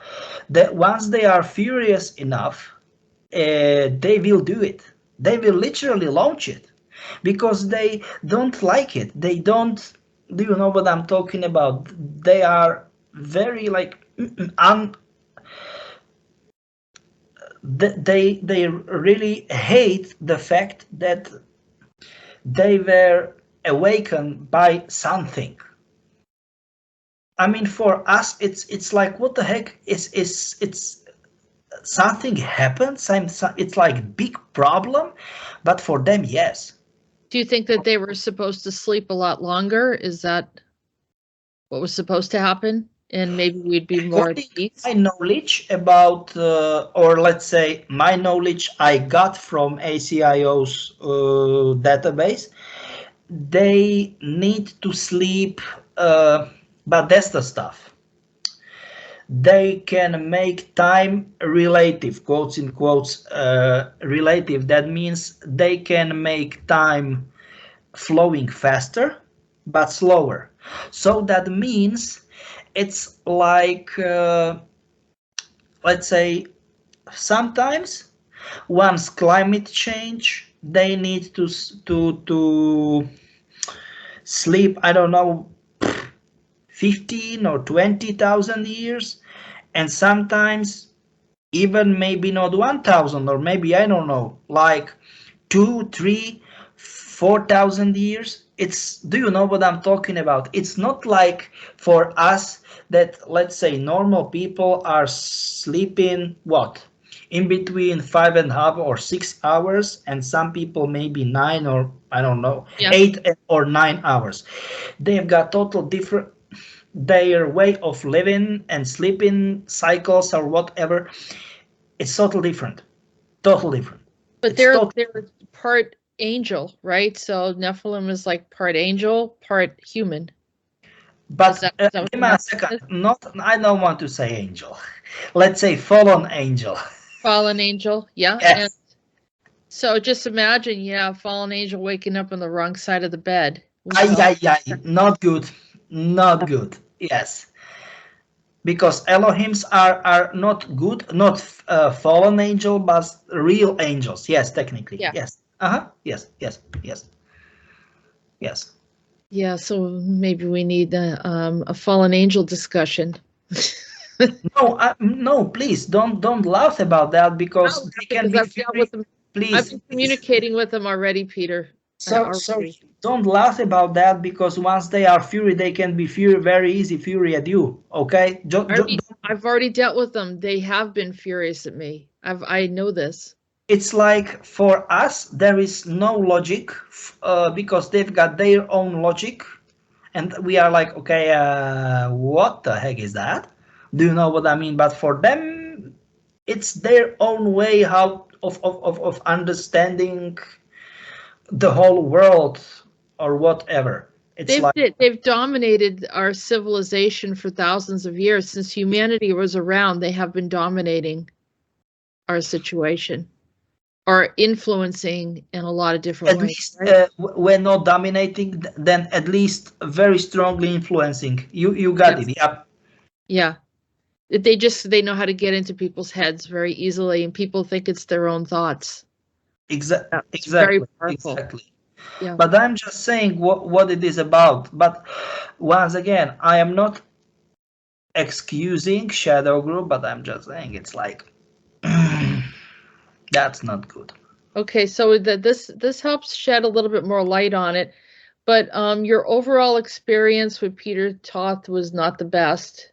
That once they are furious enough, they will do it. They will literally launch it because they don't like it. They don't. Do you know what I'm talking about? They are very like they really hate the fact that they were awakened by something. I mean, for us, it's like what the heck is it's something happens. It's like big problem, but for them, yes. Do you think that they were supposed to sleep a lot longer? Is that what was supposed to happen? And maybe we'd be more at According to peace? my knowledge about, or let's say my knowledge I got from ACIO's database, they need to sleep, but that's the stuff. They can make time relative, quotes in quotes, relative. That means they can make time flowing faster but slower. So that means it's like, let's say, sometimes once climate change, they need to sleep. I don't know, 15 or 20,000 years, and sometimes even maybe not 1,000, or maybe I don't know, like 2, 3, 4,000 years. It's, do you know what I'm talking about? It's not like for us that, let's say, normal people are sleeping what, in between 5.5 or 6 hours, and some people maybe 9, or I don't know, Yeah. 8 or 9 hours. They've got total different, their way of living and sleeping cycles or whatever. It's totally different. Totally different. But It's they're part angel, right? So Nephilim is like part angel, part human. But Is that what give me a Nephilim second. is? Not, I don't want to say angel. Let's say fallen angel. Fallen angel, yeah. Yes. And so just imagine, yeah, fallen angel waking up on the wrong side of the bed. Ay. Not good. Not good. Yes. Because Elohims are not good, not fallen angel, but real angels. Yes, technically. Yeah. Yes. Yes. Yes. Yeah, so maybe we need a fallen angel discussion. No, please don't laugh about that, because they can be I've dealt with fury. them. Please, I've been communicating with them already, Peter. so don't laugh about that, because once they are fury, they can be fury, very easy fury at you. Okay, I've already dealt with them. They have been furious at me. I know this. it's like for us there is no logic, because they've got their own logic, and we are like, okay, what the heck is that? Do you know what I mean? But for them, it's their own way how of understanding the whole world or whatever. It's They've dominated our civilization for thousands of years. Since humanity was around, they have been dominating our situation or influencing in a lot of different at ways. least, Right? we're not dominating, then at least very strongly influencing. You got Yes. it. Yeah. Yeah. They know how to get into people's heads very easily, and people think it's their own thoughts. It's Exactly. very powerful. Exactly. Yeah. But I'm just saying what it is about. But once again, I am not excusing Shadow Group, but I'm just saying it's like that's not good. Okay, so this helps shed a little bit more light on it, but your overall experience with Peter Toth was not the best.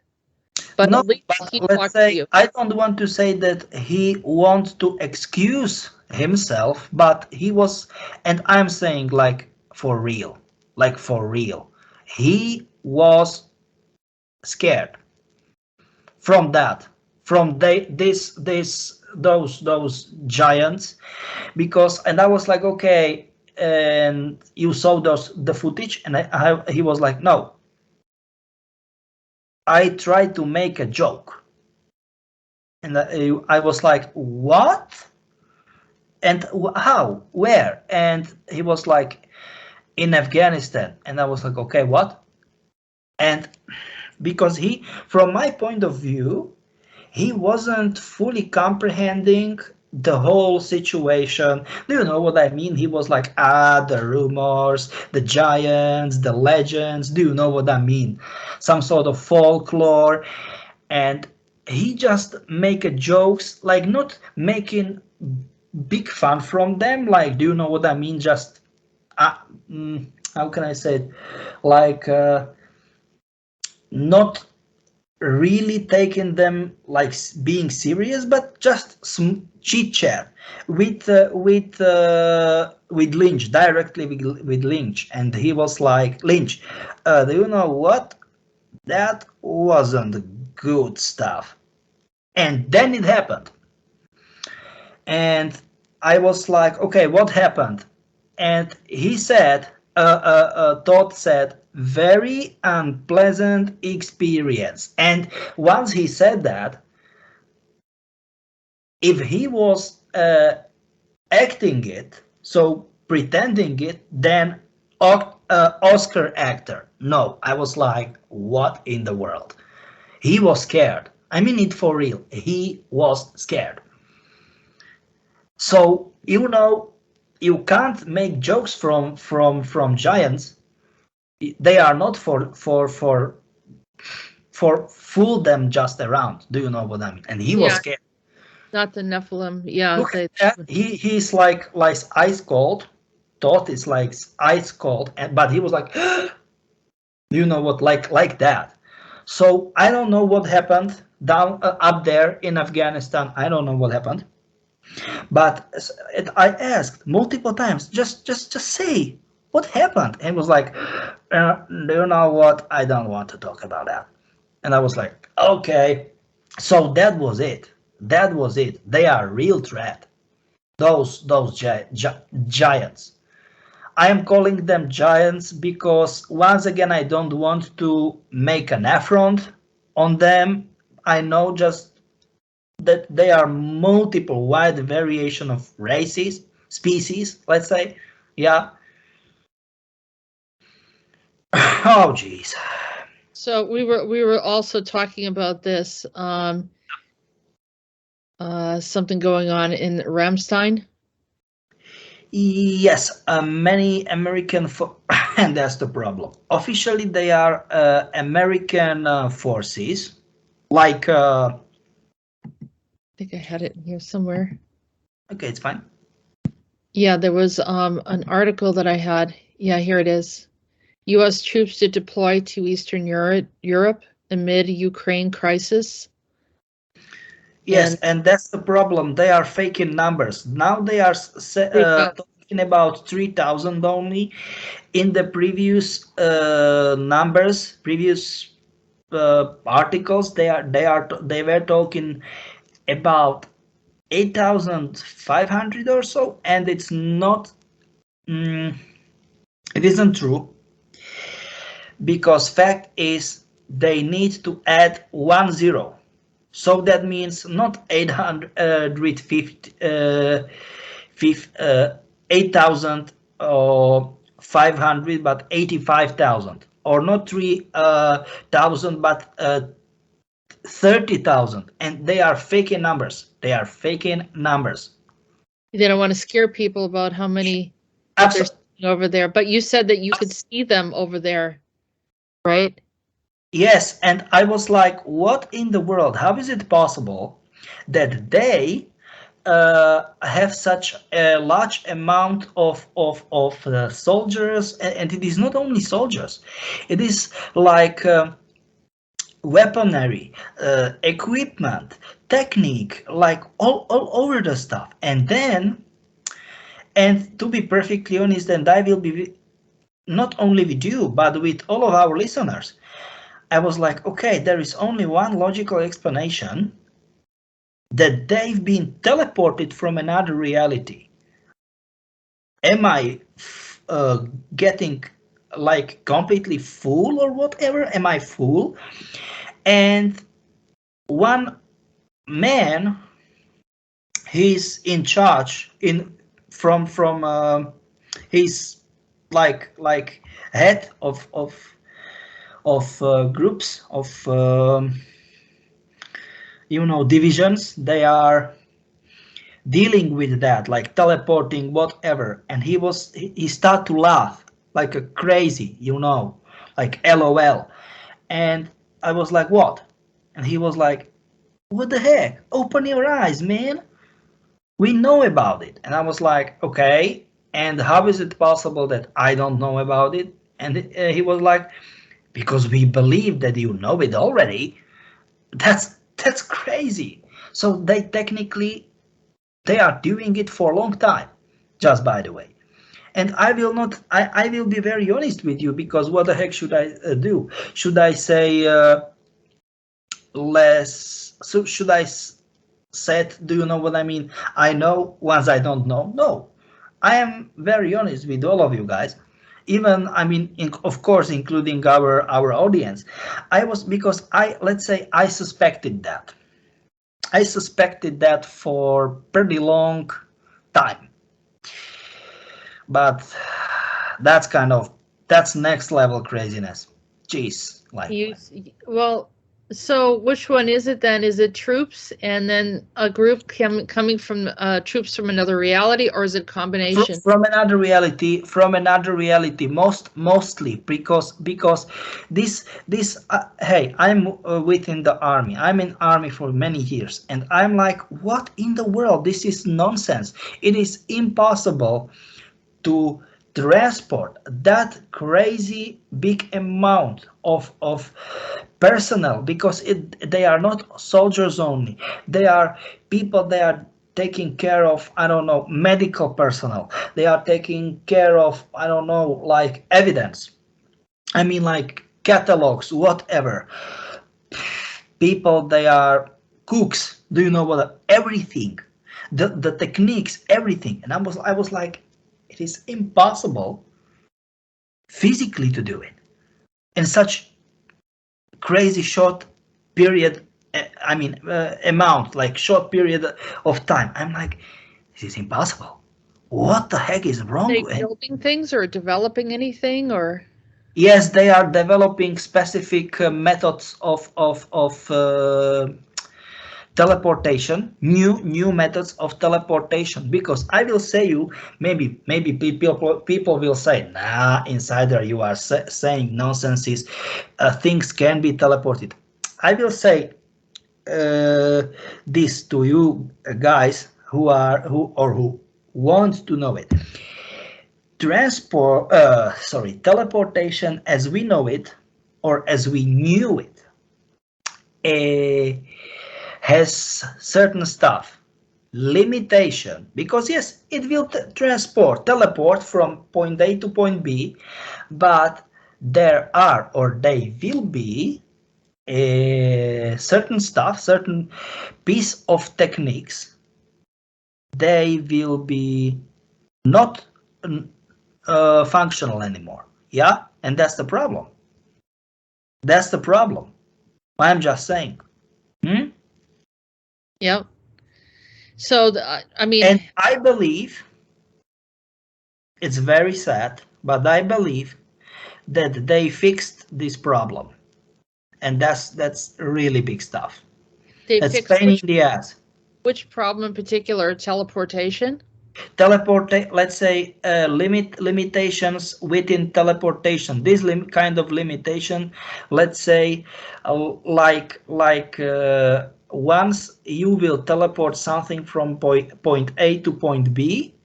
But No, at least but he let's talked to say you. I don't want to say that he wants to excuse himself, but he was, and I'm saying like for real, he was scared from that, from those giants, because, and I was like, okay, and you saw the footage, and he was like, no, I tried to make a joke. And I was like, what? And how? Where? And he was like, in Afghanistan. And I was like, okay, what? And because he, from my point of view, he wasn't fully comprehending the whole situation. Do you know what I mean? He was like, the rumors, the giants, the legends. Do you know what I mean? Some sort of folklore. And he just make a jokes, like not making big fun from them, like, do you know what I mean, just uh, how can I say it, like not really taking them like being serious, but just some chit chat with Lynch, directly with Lynch. And he was like, Lynch, do you know what, that wasn't good stuff. And then it happened. And I was like, okay, what happened? And he said, Todd said, very unpleasant experience. And once he said that, if he was acting it, so pretending it, then Oscar actor. No, I was like, what in the world? He was scared. I mean it for real. He was scared. So you can't make jokes from giants. They are not for fool them just around. Do you know what I mean? And he was Yeah, scared. not the Nephilim. Yeah, Look at that. He's like ice cold. Thought is like ice cold, but he was like, you know what, like that. So I don't know what happened down up there in Afghanistan. I don't know what happened. But I asked multiple times, just say what happened, and it was like, do you know what? I don't want to talk about that. And I was like, okay. So that was it. That was it. They are a real threat. Those giants. I am calling them giants because once again I don't want to make an affront on them. I know just that they are multiple wide variation of races, species, let's say. Yeah. Oh jeez. So we were also talking about this something going on in Ramstein. Yes, many American and that's the problem. Officially, they are American forces, like. I think I had it in here somewhere. Okay, it's fine. Yeah, there was an article that I had. Yeah, here it is. U.S. troops to deploy to Eastern Europe amid Ukraine crisis. Yes, and that's the problem. They are faking numbers. Now they are talking about 3,000 only. In the previous numbers, previous articles, they were talking about 8,500 or so, and it's not. It isn't true, because fact is they need to add 10. So that means not 850, 8,000 or 500, but 85,000, or not 3,000, but 30,000. And they are faking numbers. They are faking numbers. They don't want to scare people about how many. Absolutely. over there, but you said that you could see them over there, right? Yes, and I was like, what in the world? How is it possible that they have such a large amount of soldiers, and it is not only soldiers, it is like weaponry, equipment, technique, like all over the stuff. And then, and to be perfectly honest, and I will be not only with you, but with all of our listeners, I was like, okay, there is only one logical explanation, that they've been teleported from another reality. Am I getting like completely fool or whatever? Am I fool? And one man, he's in charge from he's like head of groups of divisions. They are dealing with that, like teleporting, whatever. And he started to laugh like a crazy, like LOL. And I was like, what? And he was like, what the heck? Open your eyes, man. We know about it. And I was like, okay. And how is it possible that I don't know about it? And he was like, because we believe that you know it already. That's crazy. So they are doing it for a long time, just by the way. And I will be very honest with you, because what the heck should I do? Should I say less? So should I said, do you know what I mean? I know once I don't know. No, I am very honest with all of you guys. Even, I mean, of course, including our audience. Because let's say I suspected that. I suspected that for pretty long time. But that's next level craziness. Jeez. Well, so which one is it then? Is it troops and then a group coming from troops from another reality, or is it a combination? From another reality, mostly because this hey, I'm within the army. I'm in army for many years, and I'm like, what in the world? This is nonsense. It is impossible to transport that crazy big amount of personnel, because they are not soldiers only. They are people. They are taking care of, I don't know, medical personnel. They are taking care of, I don't know, like evidence. I mean, like catalogs, whatever. People, they are cooks. Do you know what? Everything, the techniques, everything. And I was like, it is impossible physically to do it in such crazy short period. I mean, amount, like short period of time. I'm like, this is impossible. What the heck is wrong? Are they building things or developing anything, or? Yes, they are developing specific methods of teleportation, new methods of teleportation. Because I will say you, maybe people will say, nah, insider, you are saying nonsenses. Things can be teleported. I will say this to you guys who want to know it. Teleportation as we know it, or as we knew it, has certain stuff, limitation, because yes, it will teleport from point A to point B, but there are, or they will be, certain stuff, certain piece of techniques, they will be not functional anymore. Yeah, and that's the problem. That's the problem. I'm just saying. Yep. So I mean, and I believe, it's very sad, but I believe that they fixed this problem, and that's really big stuff. That's pain in the ass. Which problem in particular? Teleportation? let's say limitations within teleportation. This kind of limitation, let's say, once you will teleport something from point A to point B,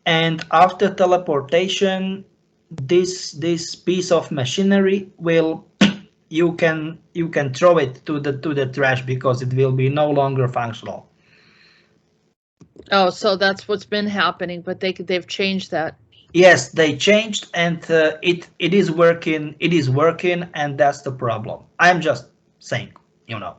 and after teleportation, this piece of machinery will, you can throw it to the trash because it will be no longer functional. Oh, so that's what's been happening, but they've changed that. Yes, they changed, and it is working. It is working, and that's the problem. I'm just saying, you know.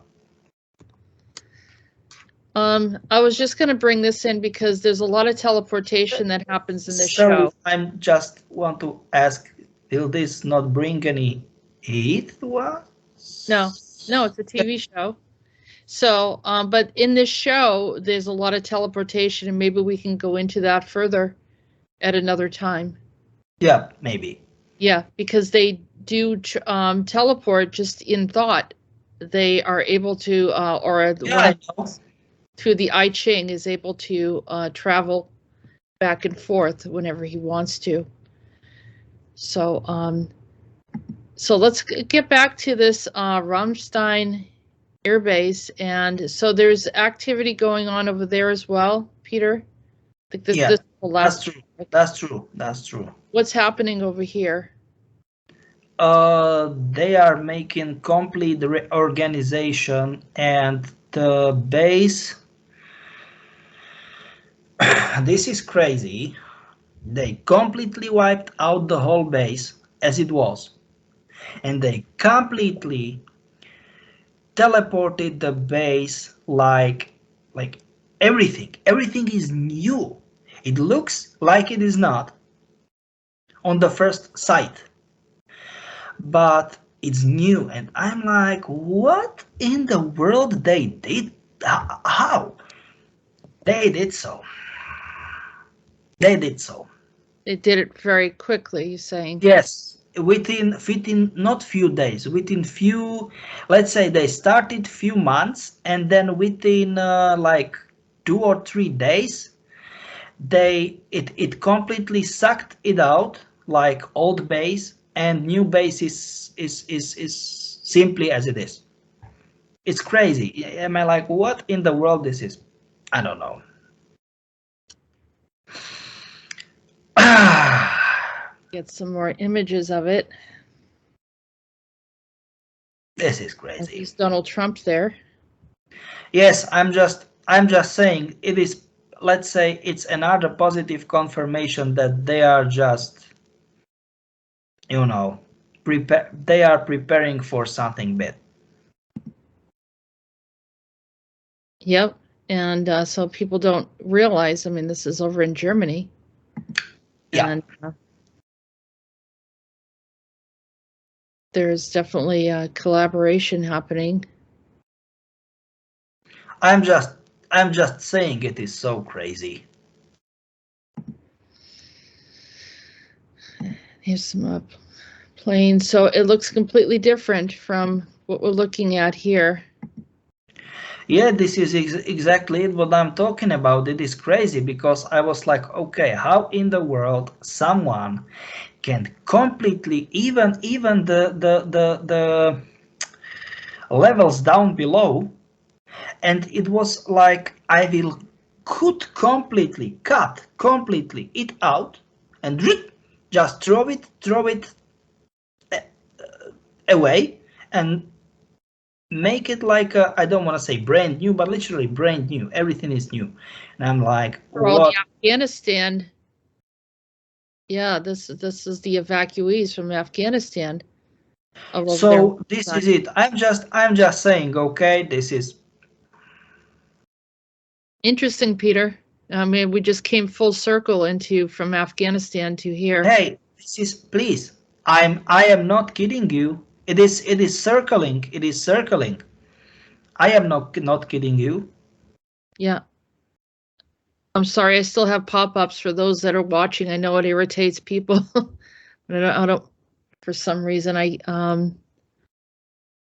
I was just going to bring this in because there's a lot of teleportation that happens in this show. I'm just want to ask, will this not bring any heat to us? No, it's a TV show. So, but in this show, there's a lot of teleportation, and maybe we can go into that further at another time. Yeah, maybe. Yeah, because they do teleport just in thought. They are able to, through the I Ching, is able to travel back and forth whenever he wants to. So, so let's get back to this Rammstein Air Base, and so there's activity going on over there as well, Peter. I think this is the last. That's true. That's true. What's happening over here? They are making complete reorganization, and the base. This is crazy. They completely wiped out the whole base as it was, and they completely teleported the base like everything is new. It looks like it is not on the first sight, but it's new, and I'm like, what in the world they did? How they did so? They did so. They did it very quickly, you're saying? Within not few days, within few, let's say they started few months, and then within like 2 or 3 days, it completely sucked it out, like old base, and new base is simply as it is. It's crazy. Am I like, what in the world this is? I don't know. Get some more images of it. This is crazy. Is Donald Trump there? Yes, I'm just saying it is. Let's say it's another positive confirmation that they are just, you know, they are preparing for something bad. Yep, and so people don't realize. I mean, this is over in Germany. Yeah. And there's definitely a collaboration happening. I'm just saying it is so crazy. Here's some planes. So it looks completely different from what we're looking at here. Yeah, this is exactly what I'm talking about. It is crazy because I was like, okay, how in the world someone can completely, even the levels down below, and it was like I will cut completely it out and just throw it away and make it like I don't want to say brand new, but literally brand new. Everything is new, and I'm like, for all the Afghanistan. Yeah, this is the evacuees from Afghanistan. So this is it. I'm just saying, okay, this is interesting, Peter. I mean, we just came full circle into from Afghanistan to here. Hey, this is, please. I am not kidding you. It is circling. It is circling. I am not kidding you. Yeah. I'm sorry, I still have pop-ups for those that are watching. I know it irritates people. I don't for some reason I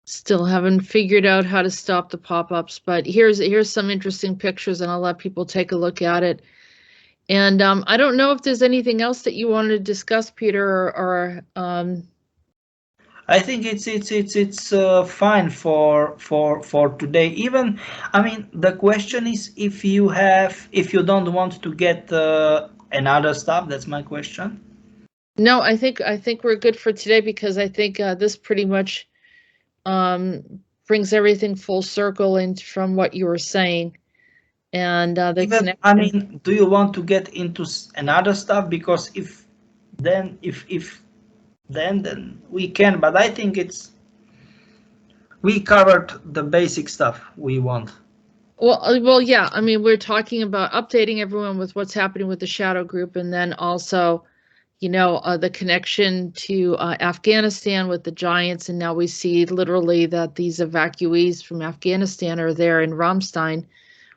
still haven't figured out how to stop the pop-ups, but here's some interesting pictures, and I'll let people take a look at it. And I don't know if there's anything else that you wanted to discuss, Peter, or I think it's fine for today. Even, I mean, the question is if you don't want to get another stuff. That's my question. No, I think we're good for today, because I think this pretty much brings everything full circle into from what you were saying, and the Even, connection. I mean, do you want to get into another stuff? Because if then we can. But I think we covered the basic stuff we want. Well, yeah. I mean, we're talking about updating everyone with what's happening with the shadow group, and then also, the connection to Afghanistan with the giants. And now we see literally that these evacuees from Afghanistan are there in Ramstein,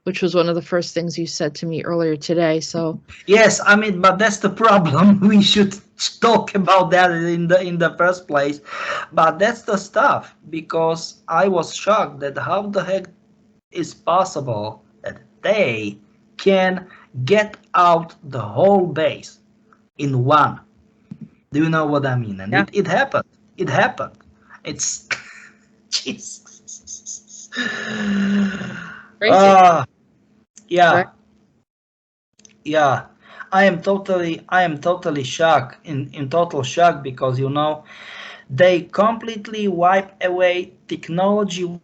which was one of the first things you said to me earlier today. So yes, I mean, but that's the problem. We should talk about that in the first place. But that's the stuff, because I was shocked that how the heck is possible that they can get out the whole base in one. Do you know what I mean? And yeah. it happened. It happened. It's Jesus. Yeah. Right. Yeah. I am totally shocked, in total shock, because they completely wipe away technology,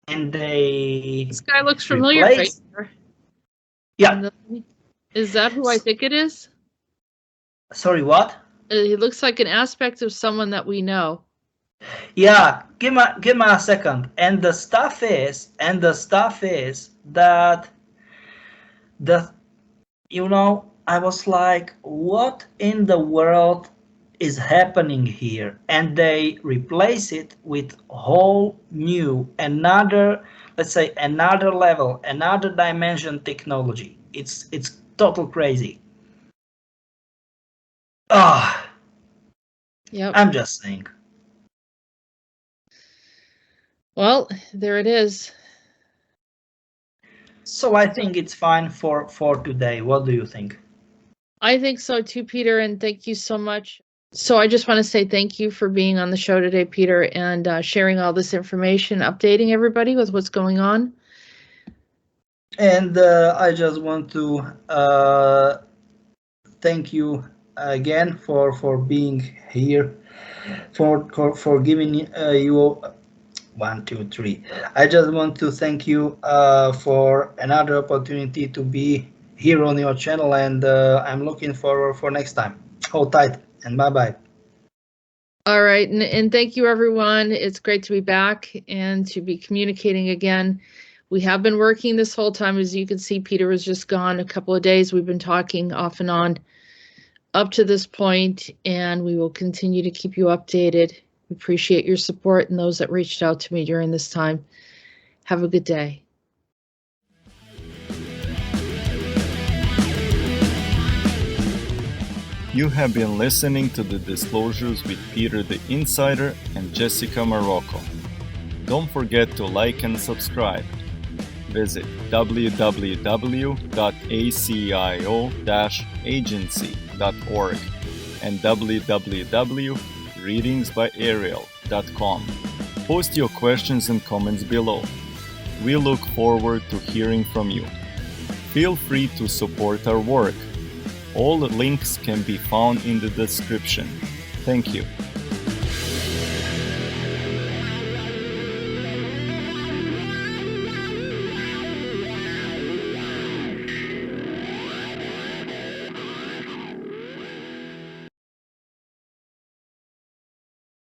and they This guy looks familiar, replace. right? Yeah. Is that who I think it is? Sorry, what? He looks like an aspect of someone that we know. Yeah, give me a second. And the stuff is that I was like, what in the world is happening here? And they replace it with whole new, let's say, another level, another dimension technology. It's total crazy. Yep. I'm just saying. Well, there it is. So I think it's fine for today. What do you think? I think so too, Peter, and thank you so much. So I just want to say thank you for being on the show today, Peter, and sharing all this information, updating everybody with what's going on. And I just want to thank you again for being here, for giving you 1, 2, 3. I just want to thank you for another opportunity to be here on your channel, and I'm looking forward for next time. Hold tight, and bye-bye. All right, and thank you, everyone. It's great to be back and to be communicating again. We have been working this whole time. As you can see, Peter was just gone a couple of days. We've been talking off and on up to this point, and we will continue to keep you updated. We appreciate your support and those that reached out to me during this time. Have a good day. You have been listening to the Disclosures with Peter the Insider and Jessica Marrocco. Don't forget to like and subscribe. Visit www.acio-agency.org and www.readingsbyarael.com. Post your questions and comments below. We look forward to hearing from you. Feel free to support our work. All the links can be found in the description. Thank you.